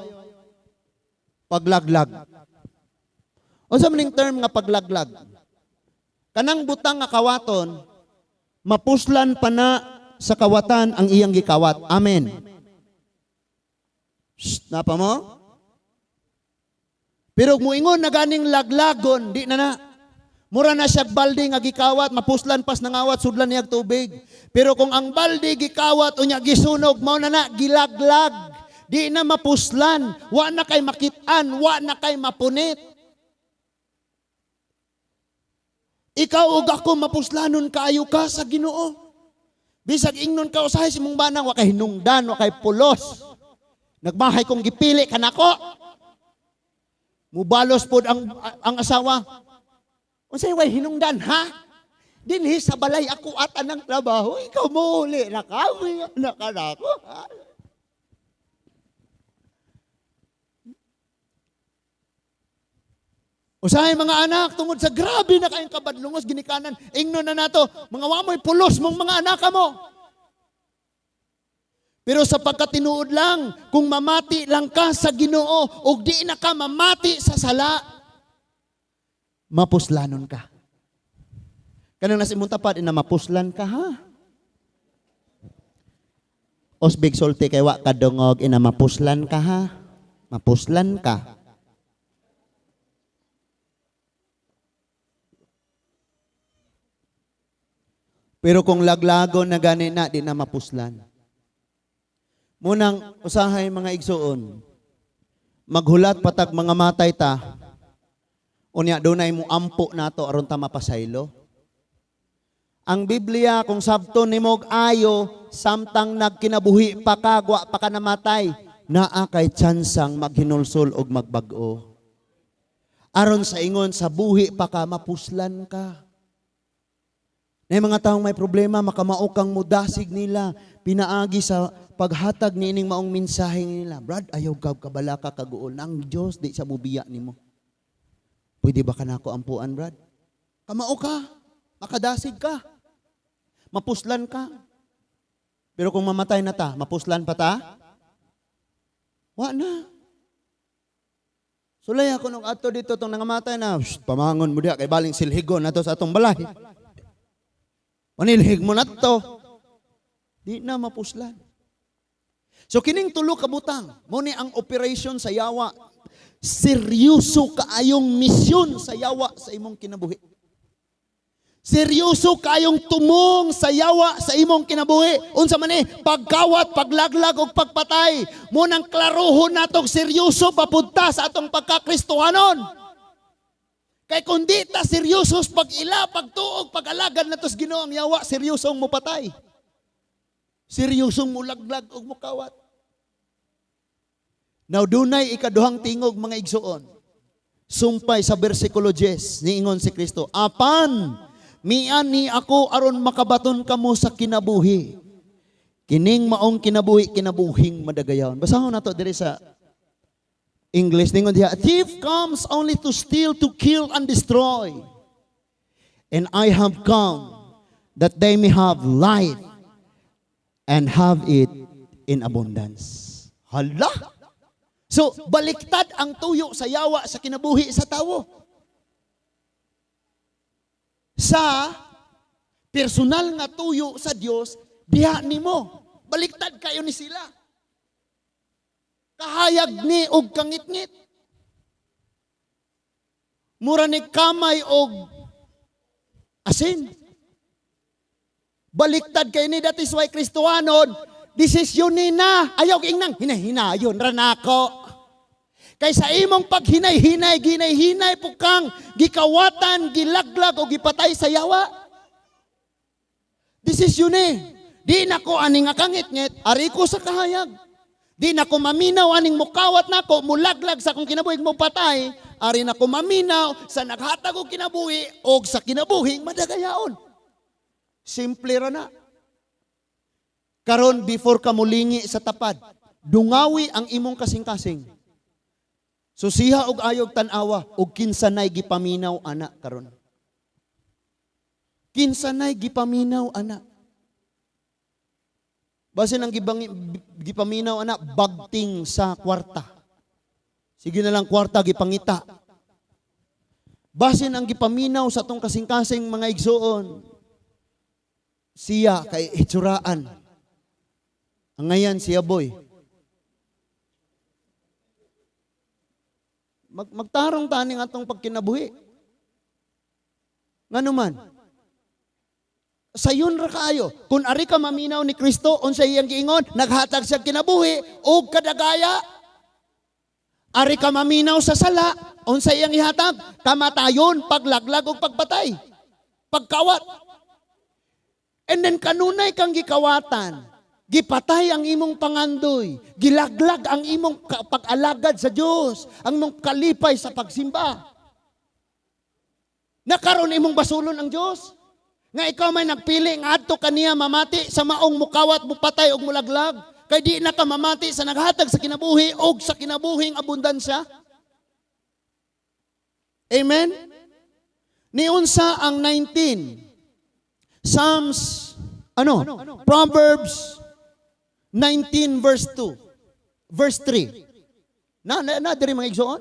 paglaglag. Unsa man ning term nga paglaglag? Kanang butang nga kawaton, mapuslan pa na sa kawatan ang iyang gikawat. Amen. Napa mo? Pero muingon na ganing laglagon, di na. Mura na siya balde nga gikawat, mapuslan pas nangawat, sudlan niyag tubig. Pero kung ang balde gikawat, unya gisunog, mao na gilaglag. Di na mapuslan, wa na kay makitaan, wa na kay mapunit. Ikaw ug ako mapuslanon kaayo ka sa Ginoo. Bisag ingnon ka usahay si mong banang, wa kay hinungdan, wa kay pulos. Nagbahay kong gipili kanako. Mubalos pod ang asawa. Unsay way hinungdan ha? Dinhi sa balay ako at anang trabaho, ikaw muli na kami na kanako. Usahay mga anak tungod sa grabe na kayong kabadlungos ginikanan, ingnon na nato, mga wamoy pulos mong mga anak mo. Pero sa pagkatinuod lang, kung mamati lang ka sa Ginoo o di na ka mamati sa sala, mapuslanon ka. Kanang nasa imong tapat, ina mapuslan ka ha? Osbig sulti kay wa kadungog, ina mapuslan ka ha? Mapuslan ka. Pero kung laglagon na gani na, di na mapuslan. Munang usahay mga igsuon, maghulat patag mga matay ta, unya dunay mo ampo nato aron ta mapasaylo. Ang Biblia kung sabton nimog ayo, samtang nagkinabuhi pa kagwa pa ka namatay, naa kay tsansang maghinulsol og magbag-o. Aron sa ingon sa buhi pa ka mapuslan ka. Na yung mga taong may problema, makamaukang mudasig nila, pinaagi sa paghatag ni ining maong mensahe nila. Brad, ayaw ka kabala ka kaguol. Ang Diyos, di sa bubiya nimo. Pwede ba ka na ako ampuan, Brad? Kamao ka, makadasig ka, mapuslan ka. Pero kung mamatay na ta, mapuslan pa ta? Wa na. Sulay ako nung ato dito itong nangamatay na, pamangon mo diya, kay baling silhigon na to sa atong balay. Panilhig mo na to. Di na mapuslan. So kining tulo ka butang, mo ni ang operation sa yawa. Seryoso kaayong misyon sa yawa sa imong kinabuhi. Seryoso kaayong tumong sa yawa sa imong kinabuhi. Unsa man ni pagkawat, paglaglag ug pagpatay. Mo nang klarohon natong seryoso papunta sa atong pagkakristohanon. Kay kung di ta seryosos pag-ila, pagtuog, pag-alagad na tos Ginoo ang yawa, seryosong mo patay. Seryosong mo laglag o mo kawat. Now, dunay ikaduhang tingog mga igsuon. Sumpay sa versikulo 10, niingon si Kristo, apan, mian ni ako aron makabaton kamo sa kinabuhi. Kining maong kinabuhi, kinabuhing madagayon. Basahon nato diri sa English, ningon diha, a thief comes only to steal, to kill, and destroy. And I have come that they may have life and have it in abundance. Hala! So, baliktad ang tuyo sa yawa sa kinabuhi sa tawo. Sa personal nga tuyo sa Dios, diha nimo. Baliktad kayo ni sila. Kahayag ni og kangit-ngit. Mura ni kamay og asin. Baliktad kay ni, that is why Kristohanon, desisyon ni na, ayaw ingnang, hinay-hinayon, ranako. Kay sa imong paghinay-hinay, ginay-hinay po kang gikawatan, gilaglag o gipatay sa yawa. Desisyon ni, di na ko aning nga kangit-ngit, ari ko sa kahayag. Di na ko maminaw aning mukawat na ko, mulaglag sa kung kinabuhing mo patay, ari na ko maminaw sa naghatag o kinabuhi o sa kinabuhing madagayaon. Simple ra na. Karon before ka mulingi sa tapad, dungawi ang imong kasing-kasing. Susiha og ayog tan-awa og kinsanay gipaminaw ana karon. Kinsanay gipaminaw ana. Basin ang gipaminaw ana, bagting sa kwarta. Sige na lang kwarta, gipangita. Basin ang gipaminaw sa tong kasing-kasing mga igsoon. Siya kay itsuraan. Ang ngayon siya boy. Magtarong taning atong pagkinabuhi. Ngano man? Sayon ra kaayo. Kung ari ka maminaw ni Kristo, unsay iyang giingon, naghatag siya kinabuhi og kadagaya. Ari ka maminaw sa sala, unsay iyang ihatag, kamatayon, paglaglag ug pagpatay. Pagkawat. And then kanunay kang gikawatan. Gipatay ang imong pangandoy, gilaglag ang imong pag-alagad sa Dios, ang imong kalipay sa pagsimba. Nakaroon imong basulon ang Dios. Nga ikaw may nagpili nga adto kaniya mamati sa maong mukawat, mupatay og mulaglag. Kay di na ka mamati sa naghatag sa kinabuhi og sa kinabuhing abundansya. Amen? Niunsa ang 19. Psalms, Proverbs 19 verse 2. Verse 3. Na diri mga igsoon?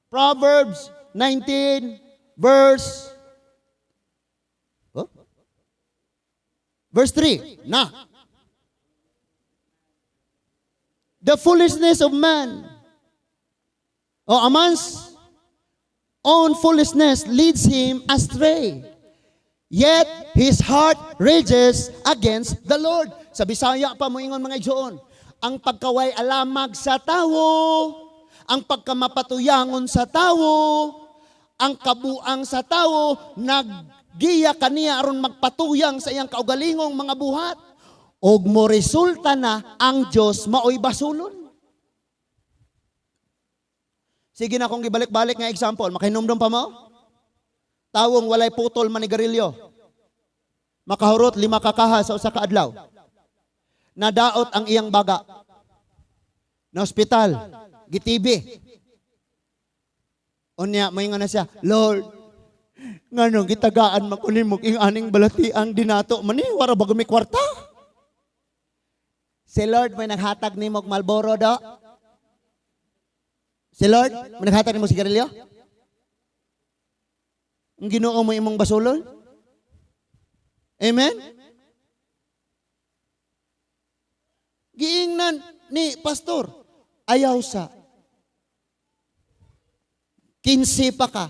Proverbs 19 verse Verse 3, na. The foolishness of man, a man's own foolishness leads him astray. Yet his heart rages against the Lord. Sa Bisaya pa mo ingon mga igsoon, ang pagkaway alamag sa tawo, ang pagkamapatuyangon sa tawo, ang kabuang sa tawo, giya kaniya aron magpatuyang sa iyang kaugalingong mga buhat. Og mo resulta na ang Dios maoy basulon. Sige na kung gibalik-balik nga example, makinomdom pa mo? Tawong walay putol manigarilyo. Makahurot 5 ka kaha sa usa ka adlaw. Nadaot ang iyang baga. Na ospital, gitibi. Unya moingon na siya, Lord, nganong gitagaan man kunin mo ing aning balati ang dinato man ni wara bago may kwarta. Si Lord may naghatag nimo og Marlboro do. Si Lord may naghatag nimo sigarilyo. Ang Ginoo mo imong basulon. Amen. Giingnan ni pastor, ayaw sa 15 pa ka.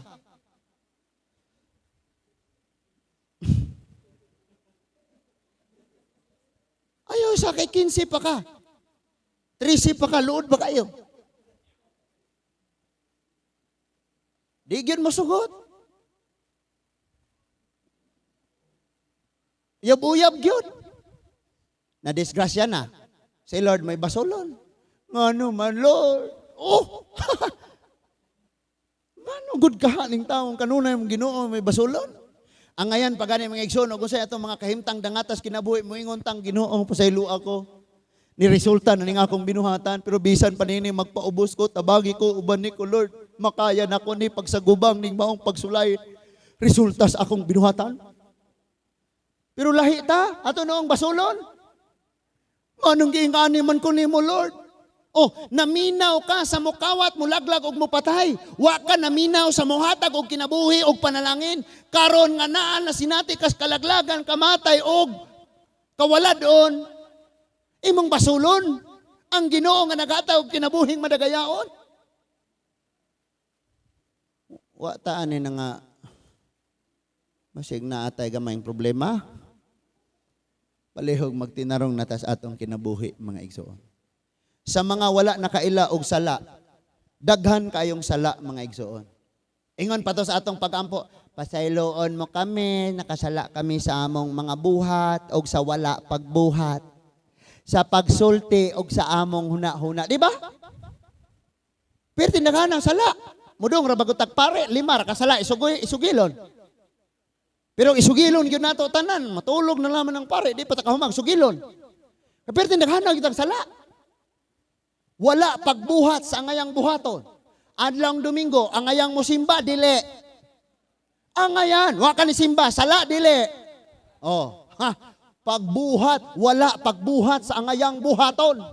Ayaw sa kay 15 pa ka. 13 pa ka, luod ba kayo? Di gyud masugot. Yab-uyab gyud. Na disgrasya na. Si Lord may basolon. Ngano man Lord? Oh! Ngano good kahaning taong kanunay mong Ginoo may basolon? Ang ngayon, pag mga igsoon, kung sa itong mga kahimtang dangatas kinabuhi mo, ingon tang Ginoo, pasaylo ako. Niresulta na ning akong binuhatan, pero bisan panini magpaubos ko, tabagi ko, uban ni ko, Lord, makaya na ko ni pagsagubang ning maong pagsulay, resultas akong binuhatan. Pero lahi ta, ato noong basulon. Anong giingani man ko ni mo, Lord? Oh, naminaw ka sa mukawat, mulaglag og mupatay. Wa ka naminaw sa muhatag og kinabuhi og panalangin. Karon nga naa na sinati kas kalaglagan, kamatay og kawaladon. Imong basulon ang Ginoo nga naghatag og kinabuhing madagayaon. Wa ta ani na nga masig na atay gamayng problema. Palihog magtinarong natas atong kinabuhi mga igsoon. Sa mga wala nakaila og sala, daghan kayong sala mga igsoon. Ingon pa to sa atong pag-ampo, pasayloon mo kami, nakasala kami sa among mga buhat og sa wala pagbuhat. Sa pagsulti og sa among huna-huna, di ba? Pero tindahan ang sala. Mudong ra bago tagpare, 5 ra kasala isugilon. Pero isugilon gyud nato tanan, matulog na lamang ng pare, di pa ta kahumag sugilon. Pero tindahan ang kitang sala. Wala pagbuhat sa angayang buhaton. Adlang Domingo, angayang mo simba, dili. Angayan, wa ka ni simba, sala, dili. Oh, ha, pagbuhat, wala pagbuhat sa angayang buhaton.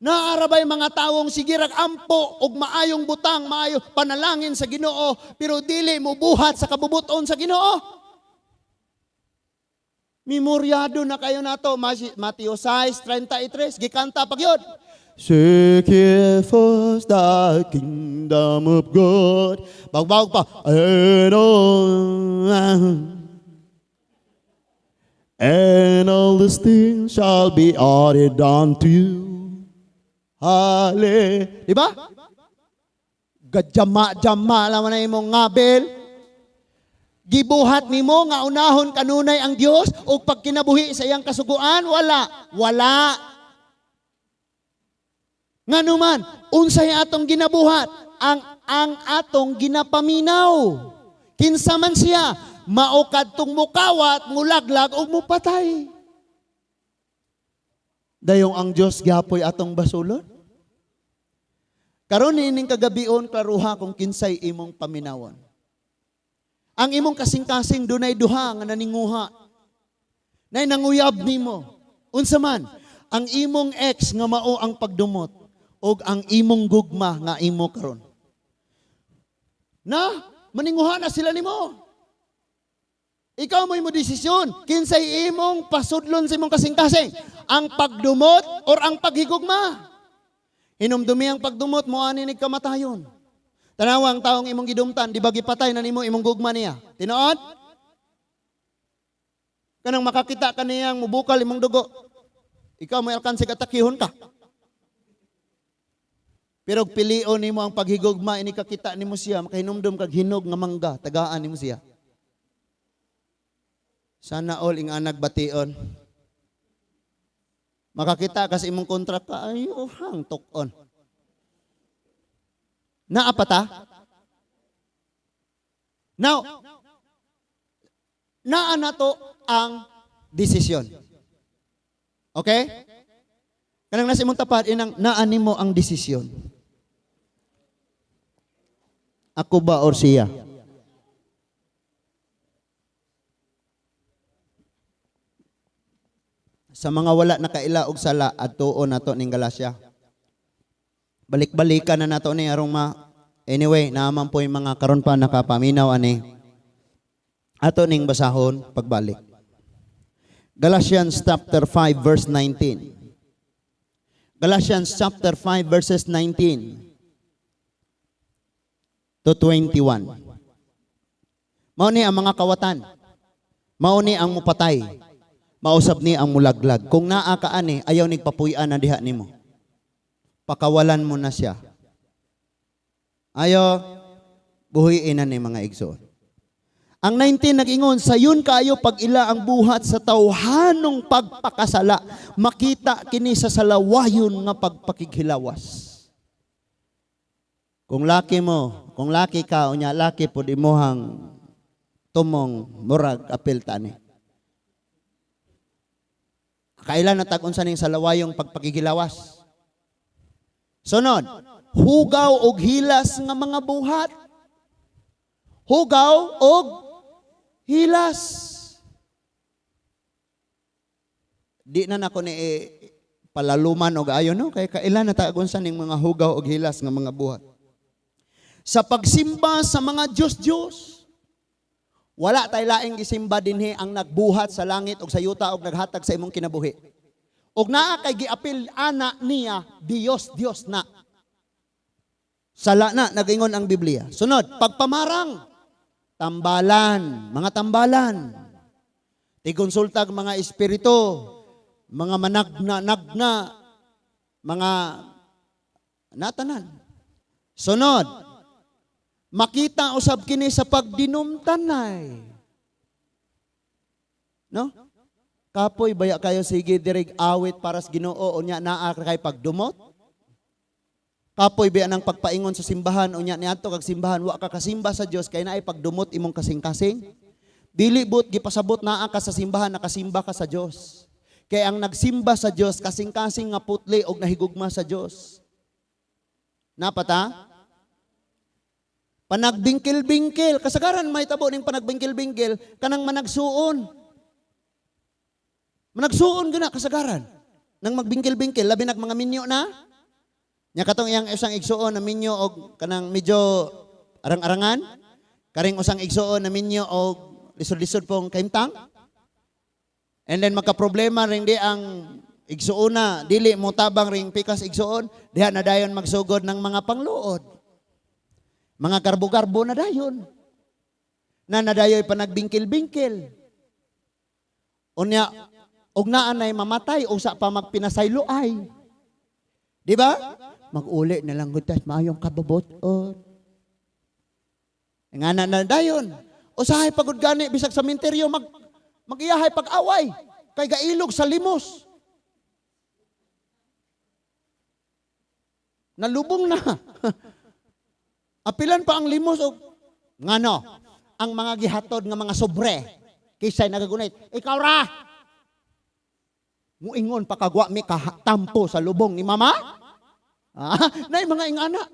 Naarabay mga tawong sigirag ampo og maayong butang, maayo panalangin sa Ginoo, pero dili mo buhat sa kabubuton sa Ginoo. Memoryado na kayo nato, Mateo 6:33, gikanta pagyod. Seek ye first the kingdom of God. Bagbag pa. And all these things shall be added unto you. Hallelujah. Diba? Gadjama-jama lang na imong ngabel. Gibuhat nimo nga unahon kanunay ang Dios o pagkinabuhi sa iyang kasuguan? Wala. Nga naman, unsay atong ginabuhat? Ang atong ginapaminaw. Kinsa man siya, maukad tong mukawat, mulaglag o mupatay. Dayong ang Diyos gihapoy atong basulon. Karon ining kagabion, klaruha kung kinsay imong paminawon. Ang imong kasing-kasing dunay duha nga naninguha. Nay nanguyab nimo. Unsa man, ang imong ex nga mao ang pagdumot og ang imong gugma nga imo karon. Na maninguha na sila nimo. Ikaw mo desisyon, kinsay imong pasudlon sa imong kasing-kasing, ang pagdumot or ang paghigugma. Hinumdumi ang pagdumot mo ani ni kamatayon. Tanawa ang taong imong gidumtan, di ba gipatay na nimo imong gugma niya? Tinuod? Kanang makakita ka niyang mubukal imong dugo, ikaw may alkanse katakihon ka. Pero pilion nimo ang paghigugma, ini kakita nimo siya, makahinumdum kag hinog nga mangga, tagaan nimo siya. Sana all ing anak bation. Makakita kasi imong kontrak ka, ay hang tukon. Naapata? Now, naa nato ang desisyon. Okay? Kanang nasa imong tapat, inang naa nimo ang desisyon. Ako ba or siya? Sa mga wala nakaila og sala adtuon nato ning Galacia. Balik-balikan na nato ni arong anyway, naaman po yung mga karon pa nakapaminaw ani. Ato ning basahon pagbalik. Galatians chapter 5 verse 19. Galatians chapter 5 verses 19 to 21. Mao ni ang mga kawatan. Mao ni ang mupatay. Mausab ni ang mulaglag. Kung naa ka ani, ayaw nigpapuy-an na diha nimo. Pakawalan mo na siya. Ayo buhiin na ni mga igsoon. Ang 19 nag-ingon, sayon kaayo pag ila ang buhat sa tawhanong pagpakasala, makita kini sa salawayon nga pagpakighilawas. Kung laki mo, kung laki ka, unya laki po di mohang tumong murag apil tani. Kailan natag unsa ning salawayong pagpakigilawas? Sunod, hugaw og hilas nga mga buhat. Hugaw og hilas. Di na nako ni palaluman og ayon no kay kailan natag unsa ning mga hugaw og hilas nga mga buhat. Sa pagsimba sa mga Diyos-Diyos, wala tay laing gisimba dinhi ang nagbuhat sa langit ug sa yuta ug naghatag sa imong kinabuhi. Ug naa kay giapil ana niya Dios na. Sala na nagingon ang Biblia. Sunod, pagpamarang, tambalan, mga tambalan. Tigonsultag mga espiritu, mga managna, mga natanan. Sunod, makita usab kini sa pagdinumtanay. No? Kapoy baya kayo sige dirig awit para sa Ginoo unya naa kay pagdumot. Kapoy baya nang pagpaingon sa simbahan unya niadto kag simbahan wa ka kasimba sa Dios kay naay pagdumot imong kasing-kasing. Dili but gipasabot naa ka sa simbahan nakasimba ka sa Dios. Kay ang nagsimba sa Dios kasing-kasing nga putli og nahigugma sa Dios. Napata? Panagbingkil-bingkil. Kasagaran may tabo ning panagbingkil-bingkil kanang managsuon. Managsuon gina kasagaran. Nang magbingkil-bingkil labi nag mga minyo na. Nya katong iyang isang igsuon na minyo og kanang medyo arang-arangan. Karing usang igsuon na minyo og lisod-lisod pong kaimtang. And then magka-problema ring di ang igsuon na dili mo tabang ring pikas igsuon, diha na dayon magsugod ng mga pangluod. Mga karbo-karbo na dayon. Na nadayoy pa nagbingkil-bingkil. Unya, og naanay mamatay, o sa pa magpinasayloay. Di ba? Mag-uli na lang gutas, maayong kababoton. Nga na dayon. Usahay pagod gani, bisag sa minteryo, mag-iyahay pag-away. Kay gailog sa limos. Nalubong na. Apilan pa ang limos o ngano, ang mga gihatod nga mga sobre, kisay nagagunit, ikaw ra! Muingon pa kagwa mi katampo sa lubong ni mama? Nay mga ingana.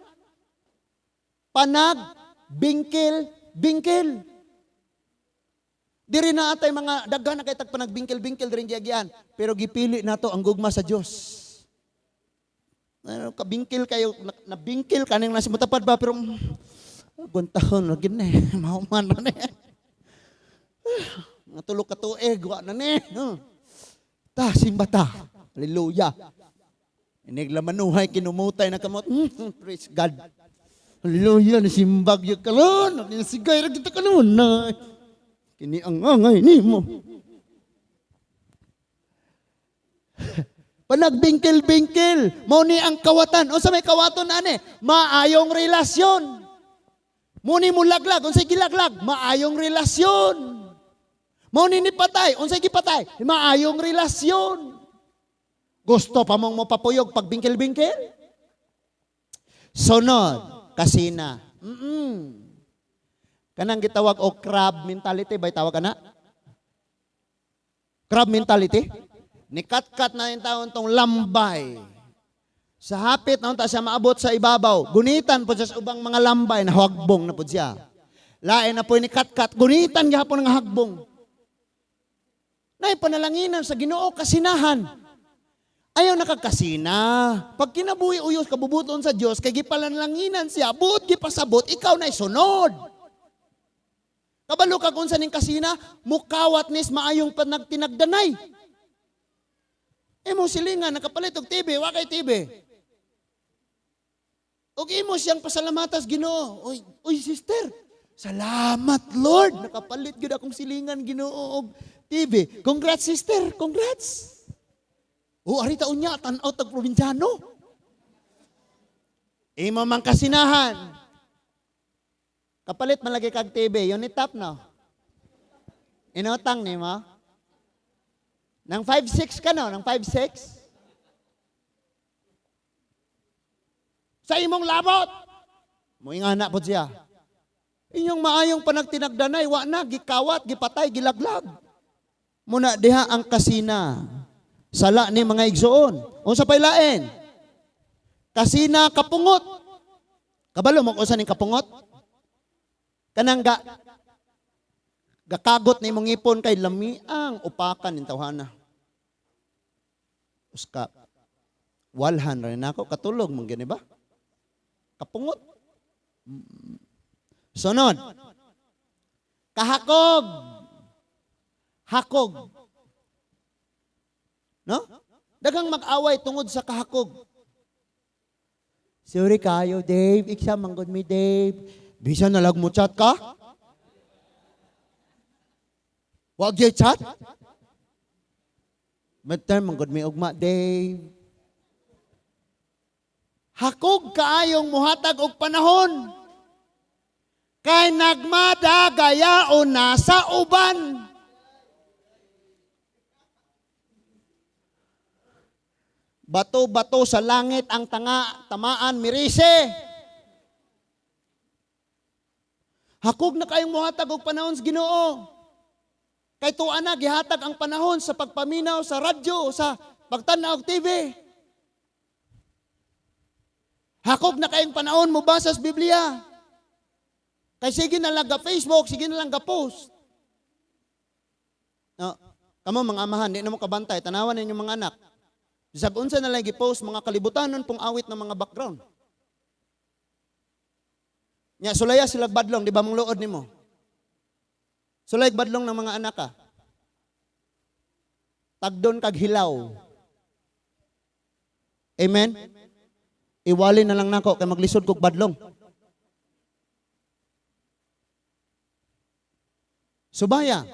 Panag, bingkil. Diri na atay mga daghan na kay tag panagbingkil-bingkil rin giagyan, pero gipili nato ang gugma sa Dios. Kabingkil kayo, nabingkil kaning nasa matapad ba, pero guntahon na gina mahuman na ni. Nga tulog ka tuig, wa na ni. Ta, simba ta. Hallelujah. Iniglamanuhay, kinumutay na kamot. Praise God. Hallelujah, nasimbag yung kalon. Nasigay, nagkita kalon. Kini ang angay ni mo. Panagbingkil-bingkil, mao ni ang kawatan. O sa may kawaton ani, maayong relasyon. Muni mo laglag, unsay gilaglag, maayong relasyon. Mao ni patay, unsay gipatay, maayong relasyon. Gusto pa mong mapapuyog pag bingkil-bingkil? Sunod, kasina. Kanang gitawag o crab mentality, bay tawag kana? Crab mentality. Nikat-kat na yung taon tong lambay. Sa hapit na ta siya maabot sa ibabaw. Gunitan po siya sa ubang mga lambay na hagbong na po siya. Lain na po ni kat-kat. Gunitan gihapon ng hagbong. Nay panalanginan sa Ginoo kasinahan. Ayaw nakagkasina. Pag kinabuhi uyos kabubuton sa Dios kay gipalanlanginan siya, buot gipasabot ikaw na isunod. Kabalo kag unsa ning kasina, mukawat nis maayong panagtinagdanay. Imo silingan nakapalit og TV, wa kay TV. Og imo siyang pasalamatas Ginoo. Oy sister, salamat Lord, nakapalit gyud akong silingan Ginoo og TV. Congrats sister, congrats. Arita unya tan-aw tag probinsyano. Imo man kasinahan. Kapalit malagi kag TV, unit tap no. Inutang nimo. Nang 5-6 ka no, nang 5-6. Sa imong labot. Moinga na po siya. Inyong maayong panagtinagdanay, wa na, gikawat, gipatay, gilaglag. Muna diha ang kasina. Sala ni mga igsoon. Unsa pay lain? Kasina kapungot. Kabalo mo kung saan yung kapungot? Kanang gakagot ni mong ipon kay lamiang upakan ng tawhana. Uska. Walhan rin ako. Katulog mong gani ba? Kapungot. Sunod. Kahakog. Hakog. No? Dagang mag-away tungod sa kahakog. Sorry kayo, Dave. Iksa manggod mi, Dave. Bisa nalag mo chat ka? Wag yung chat? Madtar manggod mi ugma, Dave. Hakog kaayong muhatag og panahon. Kay nagmadagayaon na sa uban. Bato-bato sa langit ang tamaan mirise. Hakog na kayong muhatag og panahon sa Ginoo. Kay tuwa na gihatag ang panahon sa pagpaminaw sa radyo, sa pagtanaw og TV. Hakog na kayong panahon mo basa sa Biblia. Kay sige na lang ga Facebook, sige na lang ga post. No, kamo mga amahan, di na mo kabantay, tanawan ninyo mga anak. Bisag unsa na lang gi-post mga kalibutanon pong awit ng mga background. Nya sulaya sila badlong, di ba mong luod nimo? Sulay badlong ng mga anak ka. Tagdon kag hilaw. Amen. Iwali na lang nako kay maglisod kog badlong. Subaya.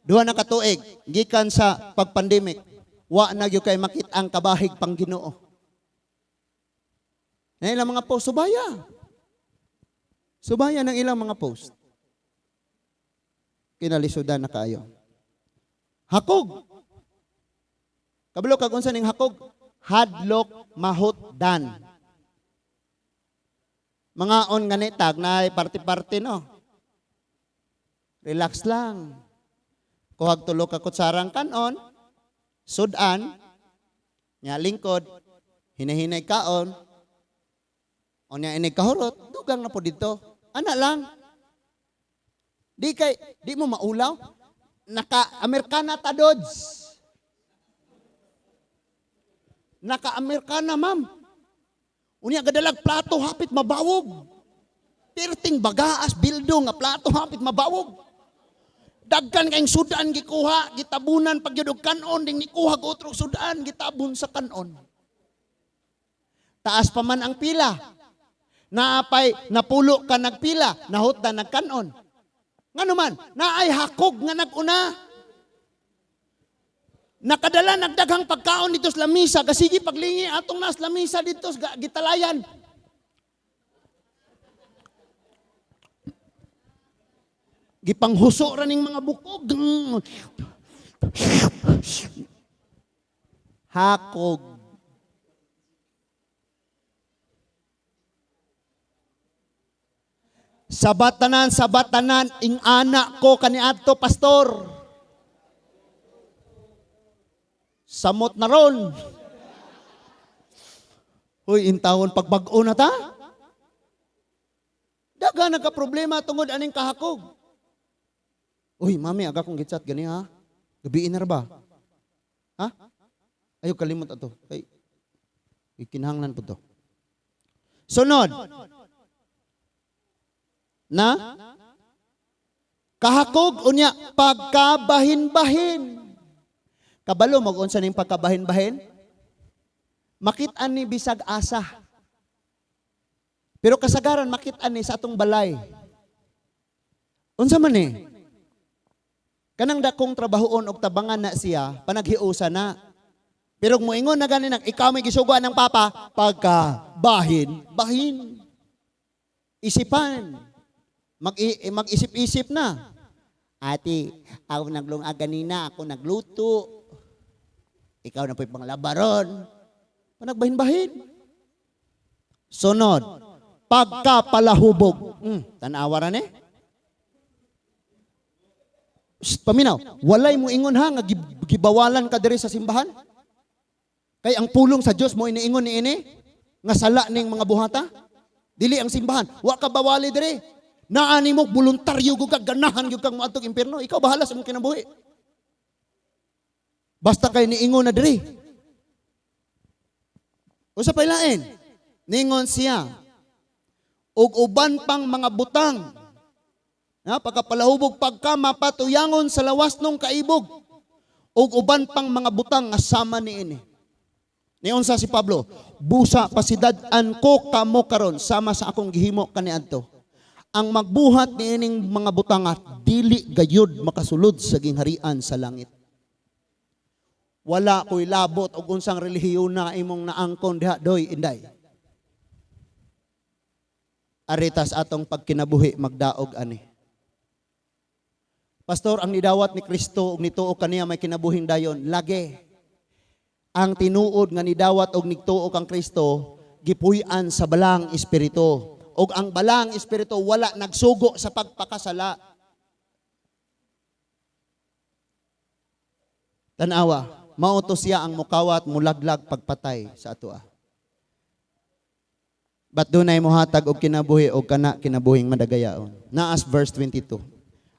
Duha na ka tuig gikan sa pagpandemic. Wa na gyud kay makit ang kabahig pang Ginoo. Na ilang mga post subaya. Subaya ng ilang mga post. Kinalisodan na kayo. Hakog. Kabalo kag unsa ning hakog? Hadlok mahutdan. Mga on ganitag na party-party no. Relax lang. Kuhag tulo ka kutsarang kanon, sudan, nya lingkod, hinahinay kaon, o nya inig kahurot, dugang na po dito. Ana lang. Di mo maulaw. Naka-Amerikana tadods. Naka-Amerikana, ma'am. Unya gadalag plato hapit mabawog. Pirting bagaas bildo nga plato hapit mabawog. Dagkan kayong sudan gikuha, gitabunan pagyud og kanon ding nikuha og utrog sudan gitabon sa kanon. Taas pa man ang pila. Naapay napulo ka nagpila, nahutdan nagkanon. Ngano man, naay hakog nga naguna. Nakadala nagdaghang pagkaon dito sa lamisa, kasigi paglingi atong nas lamisa dito sa gitalayan. Gipanghuso ra ning mga bukog. Hakog. Sabatanan, ing anak ko kaniadto pastor. Samot na ron. Uy, intawon pagbag-o na ta. Daga nagka-problema tungod aning kahakog. Uy, mami, aga kong gitsat gani ha. Gabiin na ba? Ha? Ayaw kalimot ato. Ay, ikinahanglan po to. Sunod. Na? Kahakog unya pagkabahin-bahin. Kabalo mag-unsa ning pagkabahin-bahin? Makit-an ni bisag asa. Pero kasagaran makit-an ni sa atong balay. Unsa man ni? Kanang dakong trabahoon og tabangan na siya, panaghiusa na. Pero kung moingon na ganin ikaw may gisuguan ng papa, pagkabahin-bahin. Isipan. Mag-isip-isip na. Ate, ako naglungag ganina, ako nagluto. Ikaw na po'y panglabaron. Panagbahin-bahin. Sunod, pagkapalahubog. Tanawa ran eh. Paminaw, walay mo ingon ha, nga gibawalan ka diri sa simbahan. Kay ang pulong sa Dios mo iniingon ni ini, nga sala ning mga buhata. Dili ang simbahan, wa ka bawali diri. Naani mo voluntaryo gud kag ganahan gyud kang moadtog impierno, ikaw bahala sa imong kinabuhi. Basta kay niingon na diri. Usa pay lain, ningon siya ug uban pang mga butang. Na pagkapalahubog pagka mapatuyangon sa lawas nung kaibog ug uban pang mga butang nga sama niini. Niunsa si Pablo, busa pasidad-an ko kamo karon sama sa akong gihimo kaniadto. Ang magbuhat niining mga butang at dili gayud makasulod sa gingharian sa langit. Wala ko'y labot o unsang relihiyon na imong naangkon diha doy inday. Aritas atong pagkinabuhi magdaog ani. Pastor, ang nidawat ni Kristo ug nituo kaniya may kinabuhing dayon, lagi. Ang tinuod nga nidawat og nigtuo kang Kristo gipuy-an sa balang espiritu. Og ang balang espiritu wala nagsugo sa pagpakasala. Tanawa, mauto siya ang mukawat mulaglag pagpatay sa atoa. But dunay mohatag og kinabuhi og kana kinabuhing madagayaon. Naas verse 22.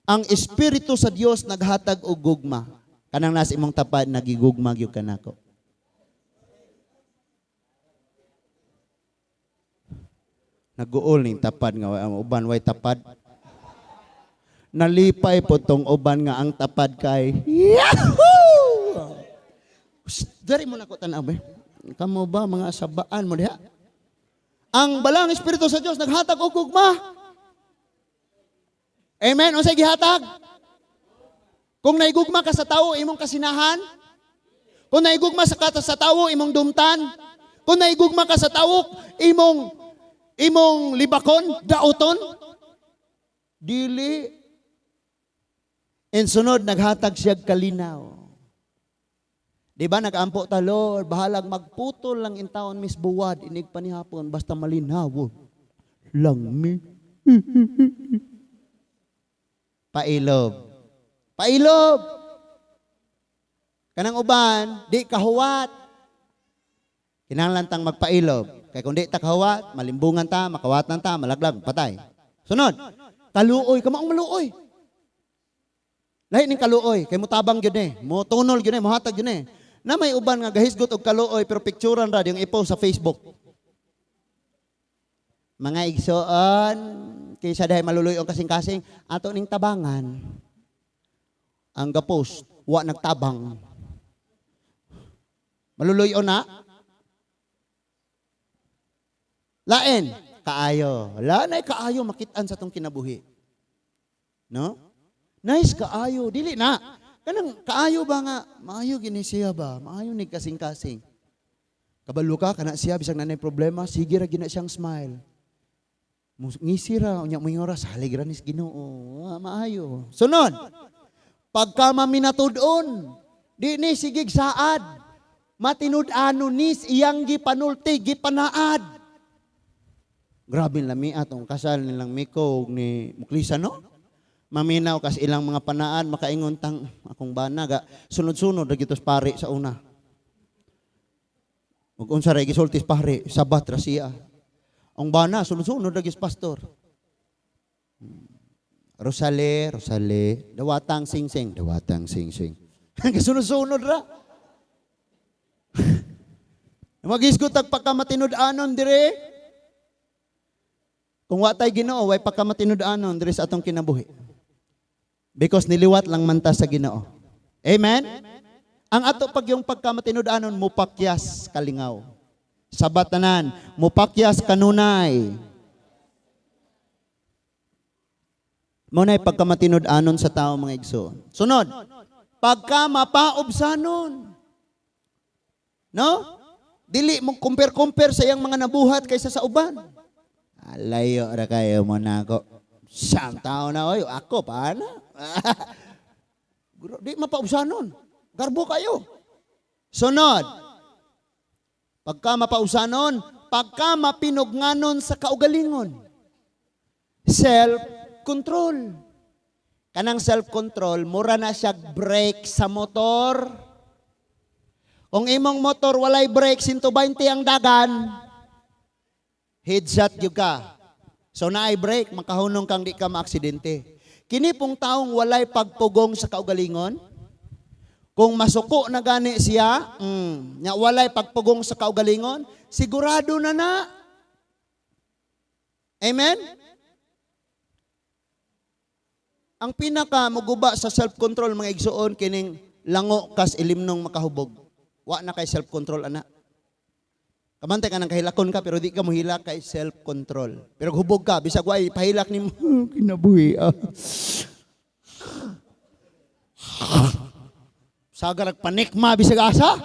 Ang espiritu sa Dios naghatag og gugma. Kanang nasa imong tapad nagigugma gyud kanako. Naguol ning tapad nga uban way tapad. Nalipay po tong uban nga ang tapad kay Yahoo! Dari mo na ko tanaw eh. Kamo ba mga sabaan mo diha? Ang balang espiritu sa Dios naghatag og gugma. Amen. Unsay gihatag? Kung naigugma ka sa tawo imong kasinahan, kung naigugma sa tawo imong dumtan, kung naigugma ka sa tawo imong libakon, daoton, dili. And sunod, naghatag siya kalinaw. Di ba nag-ampo ta, Lord, bahalag magputol lang in taon mis buwad, inig panihapon, basta malinaw. Lang mi. Pailob. Pailob. Kanang uban, di kahuwat. Kinahanglan tang magpailob. Kaya kung di ta kahawat, malimbungan ta, makawatan ta, malaglag, patay. Sunod, kaluoy, kamaong maluoy. Lahi ning kaluoy, kay mutabang gyud eh, mo tunol gyud eh, mo hatag gyud eh. Na may uban nga gahisgot og kaluoy pero picturean ra yung ipo sa Facebook. Mga igsoon, kaysa dahil maluloy ang kasing-kasing, ato ning tabangan. Ang gapost, wa nagtabang. Maluloy o na? Lain, kaayo. Wala na kaayo makitaan sa tong kinabuhi. No? Nice kaayo, dili na. Kanang kaayo ba nga, maayo gini siya ba? Maayo ni kasing-kasing. Kabalo ka, kana siya, bisag na problema, sige ra gina siyang smile. Ngisi ra, unya mo yung oras, halig ra nis Ginoo. Maayo. Sunod, pagka maminatudon, di ni sigig saad, matinud-ano nis, iyang gipanulti, gipanaad. Grabe lami atong kasal nilang Miko ni Muklisa, no? Maminaw kas ilang mga panaan, makaingon tang akong bana, ga sunod-sunod, nagitos pari sa una. Ug unsa ra gisultis pare, sabat ra siya. Ang bana sunod-sunod ra gis pastor. Rosale, dawatang sing-sing, dawatang sing-sing. Kasunod-sunod ra. Magisgot tag pagkamatinud-anon dire. Kung wa tay Ginoo, way pagkamatinud-anon dire sa atong kinabuhi. Because niliwat lang man ta sa Ginoo. Amen? Ang ato pag yung pagkamatinud-anon, mupakyas kalingaw. Sabatanan, mupakyas kanunay. Muna'y pagkamatinud-anon sa tao mga igsoon. Sunod, pagka mapaobsanon. No? Dili mo compare sa iyang mga nabuhat kaysa sa uban. Layo ra kayo mo na ako. Siyang tao na, oy, ako, paano? Di mapaubsanon. Garbo kayo. Sunod. Pagka mapausanon, pagka mapinugnanon sa kaugalingon. Self-control. Kanang self-control, mura na siya brake sa motor. Kung imong motor walay brake, 120 ang dagan, headshot yung ka. So naay brake, makahunong kang di ka maaksidente. Kini pong taong walay pagpugong sa kaugalingon, kung masuko na gani siya, nya walay pagpugong sa kaugalingon, sigurado na na. Amen? Ang pinaka muguba sa self-control mga igsuon, kining lango kas ilimnong makahubog. Wa na kay self-control, ana. Kamantay ka ng kahilakon ka, pero di ka mohilak kay self-control. Pero hubog ka, bisag way, pahilak ni mo, kinabuhi. Sagarag panikma, bisag asa.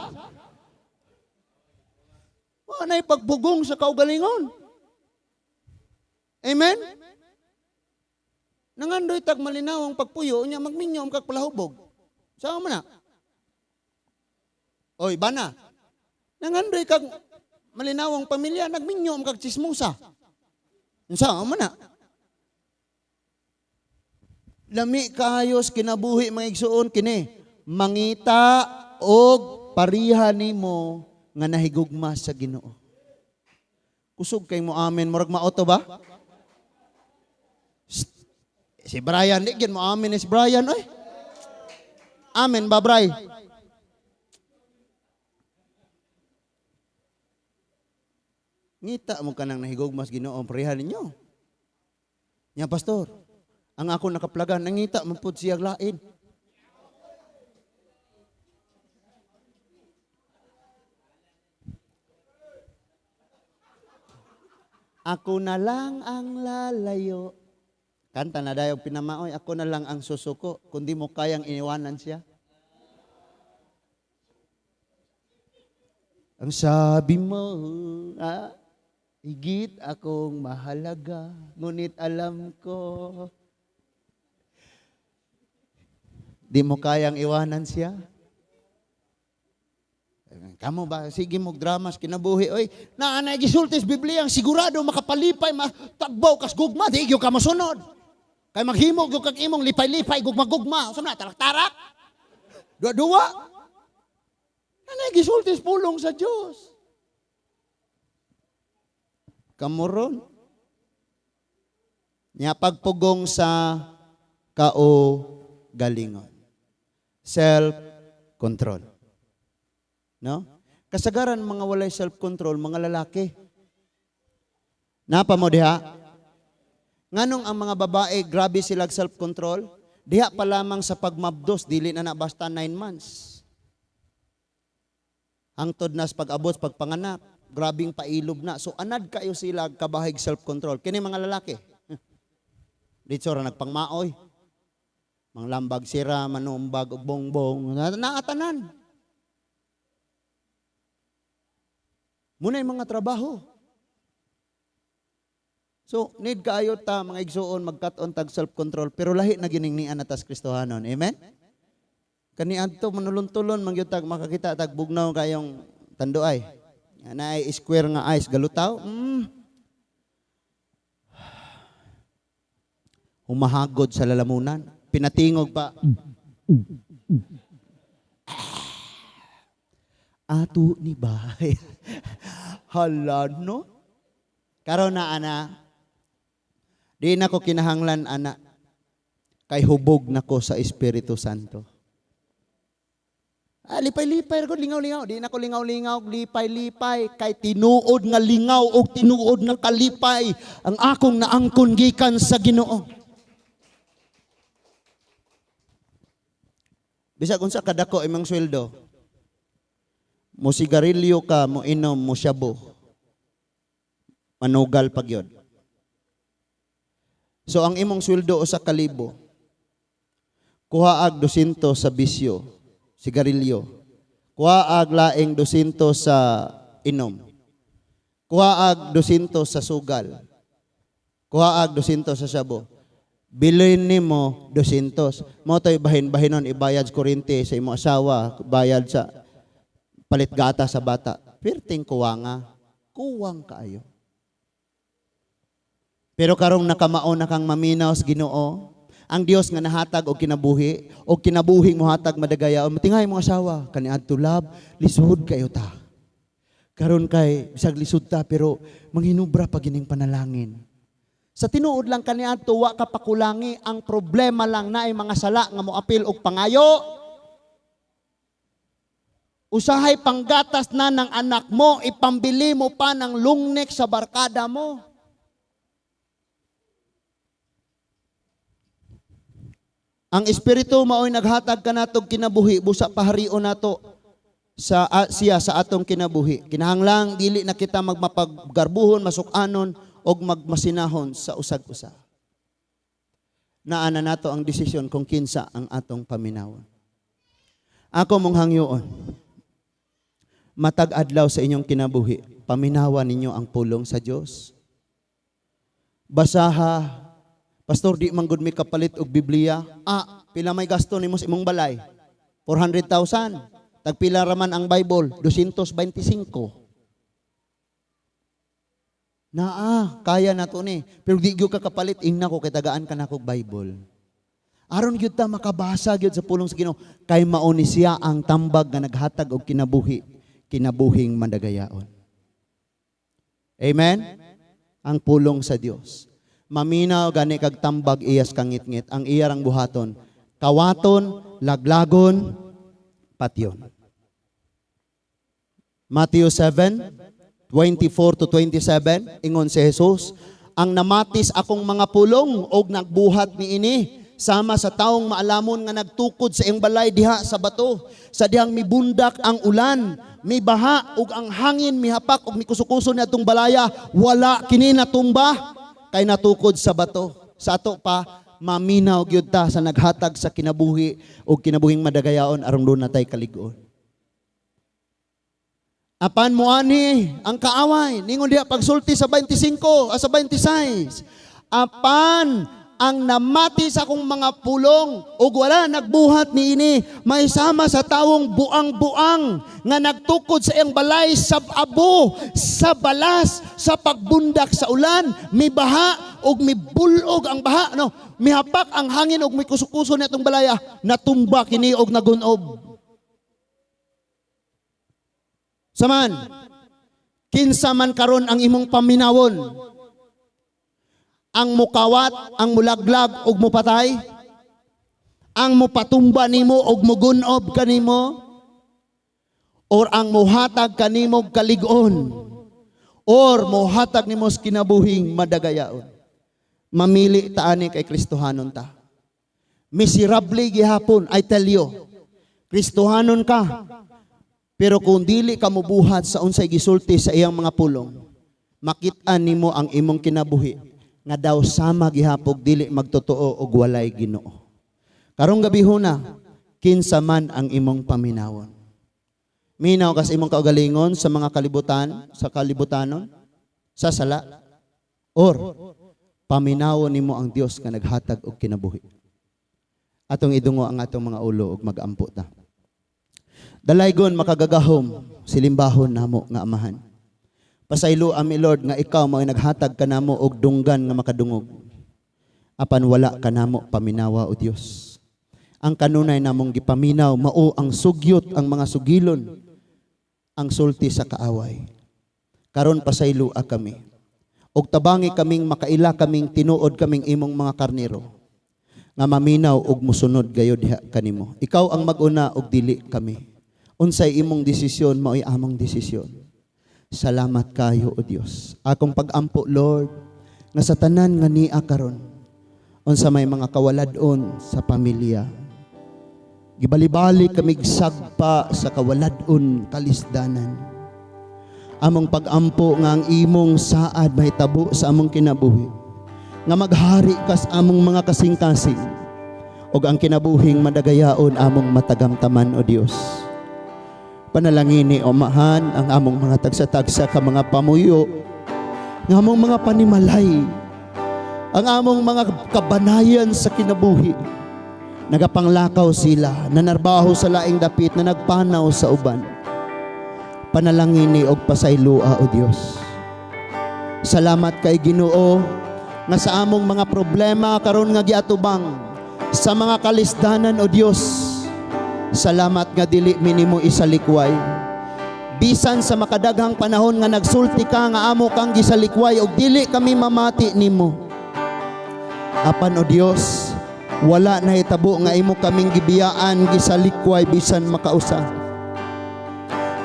Wanay pagbugong sa kaugalingon. Amen? Nangandoy tag malinaw ang pagpuyo, niya magminyom kag palahubog. Saan mo na? Oy, bana. Nangandoy kag malinawang pamilya, nagminyom kag chismosa. Saan mo na? Lami kaayos kinabuhi mga igsuon kini. Mangita og pariha nimo nga nahigugma sa Ginoo. Kusog kay mo amen, murag maoto ba? Si Brian, di gin mo amen si Brian, oy. Amen ba, Bray? Ngita mo ka nang nahigugmas Ginoo, parihan ninyo. Nya pastor, ang ako nakaplagan, nangita mo pud siyang lain. Ako na lang ang lalayo. Kanta na dayong pinamaoy, ako na lang ang susuko, kundi mo kayang iniwanan siya. Ang sabi mo, higit akong mahalaga, ngunit alam ko, di mo kayang iwanan siya. Kamo ba, sige mong dramas, kinabuhi, oy, naanay gisultis Biblia, sigurado makapalipay, matagbaw, kas gugma, di igyo ka masunod. Kay maghimog yung kag imong lipay-lipay, gugma-gugma, saan na, tarak-tarak? Dua-dua? Naanay gisultis pulong sa Diyos. Kamuron. Nya pagpugong sa kaugalingon. Self-control. No? Kasagaran mga walay self-control, mga lalaki. Napa mo diha? Nganong ang mga babae, grabe sila self-control? Diha pa lamang sa pagmabdos, dili na basta 9 months. Hangtod nas pag-abot, pagpanganak, grabing pailob na. So anad kayo sila kabahig self-control. Kini mga lalaki. Dito ra nagpangmaoy. Mang lambag sira, manumbag, bongbong, naatanan. Muna yung mga trabaho. So, need kaayo ta mga igsuon magkat-on tag self-control pero lahi na gining ni anatas Kristohanon. Amen? Kani adto manulon-tulon mangyud tag makakita tag bugnaw kayong tanduay. Naay square nga ice galutaw. Humahagod sa lalamunan. Pinatingog pa. Ato ni bahay. Hala, no? Karon na, ana, di na ko kinahanglan, ana, kay hubog na ko sa Espiritu Santo. Lipay-lipay ko, lingaw-lingaw. Di na ko lingaw-lingaw, lipay-lipay. Kay tinuod nga lingaw o tinuod nga kalipay ang akong naangkon gikan sa Ginoo. Bisag unsa kadako imong sweldo, mo sigarilyo ka, mo inom, mo shabu, manugal pagyod. So ang imong sweldo usa ka libo, kuhaag 200 sa bisyo, sigarilyo. Kuhaag laing 200 sa inom. Kuhaag 200 sa sugal. Kuhaag 200 sa shabu. Bilin nimo 200. Mo toy bahin-bahinon ibayad sa kuryente sa imong asawa, bayad sa palit gata sa bata. Perting kuwanga. Kuwang kaayo. Pero karong nakamao na kang maminaw sa Ginoo, ang Dios nga nahatag og kinabuhi, og kinabuhing mohatag madagayaon, matingay mo asawa, kaniadto lab, lisod kayo ta. Karon kay bisag lisod ta pero manghinubra pa gining panalangin. Sa tinuod lang kaniadto wa ka pakulangi, ang problema lang na ay mga sala nga moapil og pangayo. Usahay panggatas na ng anak mo, ipambili mo pa ng lungnek sa barkada mo. Ang Espiritu mao'y naghatag ka natog kinabuhi, busa paharion nato sa siya sa atong kinabuhi. Kinahanglang dili na kita magmapaggarbuhon, masukanon, og magmasinahon sa usag-usa. Naana nato ang desisyon kung kinsa ang atong paminawon. Ako mong hangyoon, matag adlaw sa inyong kinabuhi, paminawan ninyo ang pulong sa Dios. Basaha, pastor, di manggod mi kapalit og Biblia. Pila may gasto nimo sa imong balay? 400,000. Tagpila raman ang Bible? 225. Kaya na to ni. Pero di gyud ka kapalit, ingna ko kay tagaan ka na kog Bible. Aron gyud ta makabasa gyud sa pulong sa Ginoo, kay mao ni siya ang tambag nga naghatag og kinabuhi, kinabuhing madagayaon. Amen? Ang pulong sa Dios. Maminaw gani kag tambag iyas kangit-ngit, ang iyarang buhaton, kawaton, laglagon, patyon. Matthew 7:24 to 27, ingon si Jesus, ang namatis akong mga pulong og nagbuhat niini, sama sa taong maalamon nga nagtukod sa iyang balay diha sa bato, sa dihang mibundak ang ulan, mibaha ug ang hangin mihapak ug mikusukuso niadtong balaya, wala kini natumba kay natukod sa bato. Sa ato pa maminaw gyud ta sa naghatag sa kinabuhi ug kinabuhing madagayaon aron doon natay kalig-on. Apan mo ani ang kaaway, ningon diha pagsulti sa 25, sa 26. Apan ang namati sa akong mga pulong ug wala nagbuhat niini, may sama sa tawong buang-buang nga nagtukod sa iyang balay sa abo, sa balas, sa pagbundak sa ulan, mibaha ug mibulog ang baha, mihapak ang hangin ug mikusukuso niadtong balaya, natumba kini og nagunob. Saman, kinsa man karon ang imong paminawon? Ang mukawat, ang mulaglag og mupatay? Ang mupatumba nimo og mugunob kanimo? Or ang muhatag kanimo kalig-on? Or muhatag nimo sa kinabuhing madagayaon? Mamili ta ani kay Kristohanon ta. Miserable gihapon, I tell you. Kristohanon ka. Pero kung dili ka mubuhat sa unsay gisulti sa iyang mga pulong, makit-an nimo ang imong kinabuhi nga daw sama gihapog dili magtotoo og walay Ginoo. Karong gabi huna, kinsa man ang imong paminawon. Minaw kas imong kaugalingon sa mga kalibutan, sa kalibutanon, sa sala, or paminawon nimo ang Dios nga naghatag og kinabuhi. Atong idungo ang atong mga ulo ug mag-ampo ta. Dalaygon makagagahom silimbahon namo nga amahan. Pasaylo ami Lord nga ikaw mao naghatag kanamo og dunggan nga makadungog. Apan wala kanamo paminawa o Dios. Ang kanunay namong gipaminaw mao ang sugyot ang mga sugilon ang sulti sa kaaway. Karon pasaylua kami. Og tabangi kaming makaila kaming tinuod kaming imong mga karnero nga maminaw og musunod gayud diha kanimo. Ikaw ang mag-una og dili kami. Unsay imong desisyon mao'y among desisyon. Salamat kayo o Dios. Akong pag-ampo Lord nga sa tanan nga niya karon unsa may mga kawaladon sa pamilya. Gibali-bali kami sagpa sa kawaladon kalisdanan. Among pag-ampo nga ang imong saad mahitabo sa among kinabuhi. Nga maghari kas among mga kasing-kasing ug ang kinabuhing madagayaon among matagamtaman o Dios. Panalangini o mahan ang among mga tagsa-tagsa ka mga pamuyo, ng among mga panimalay, ang among mga kabanayan sa kinabuhi. Nagapanglakaw sila, nanarbaho sa laing dapit, na nagpanaw sa uban. Panalangini og pasaylua o Dios. Salamat kay Ginoo nga sa among mga problema karon nga giatubang sa mga kalisdanan o Dios. Salamat nga dili minimo isalikway. Bisan sa makadaghang panahon nga nagsulti ka nga amo kang gisalikway og dili kami mamati nimo. Apan o Dios, wala na hitabo nga imo kaming gibiyaan gisalikway bisan makausa.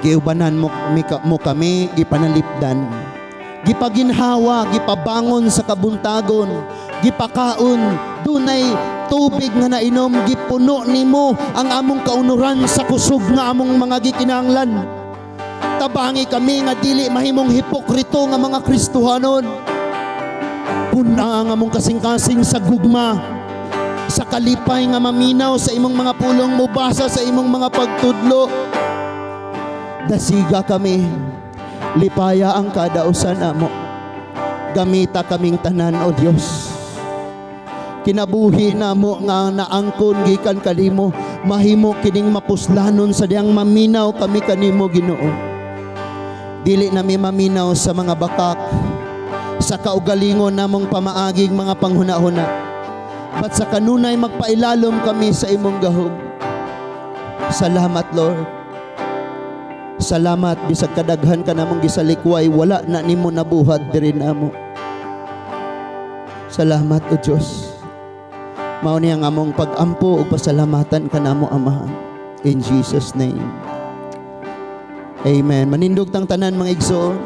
Giubanan mo kami, gipanalipdan, gipaginhawa, gipabangon sa kabuntagon, gipakaon, dunay tubig nga nainom, gipuno nimo ang among kaunuran sa kusog nga among mga gikinahanglan. Tabangi kami nga dili mahimong hipokrito nga mga Kristohanon. Puna nga among kasing-kasing sa gugma, sa kalipay nga maminaw sa imong mga pulong mubasa sa imong mga pagtudlo. Dasiga kami, lipaya ang kadausan amo. Gamita kaming tanan o Dios. Kinabuhi namo nga naangkon gikan kanimo, mahimo kining mapuslanon sa diyang maminaw kami kanimo Ginoo. Dili nami maminaw sa mga bakak, sa kaugalingon namong pamaaging mga panghuna-huna, but sa kanunay magpailalom kami sa imong gahom. Salamat Lord. Salamat bisag kadaghan ka namong gisalikway, wala na nimo nabuhat diri namo. Salamat o Dios. Mao ni ang among pag-ampo ug pasalamatan kanamo Amahan. In Jesus name. Amen. Manindog tang tanan mga igsoon.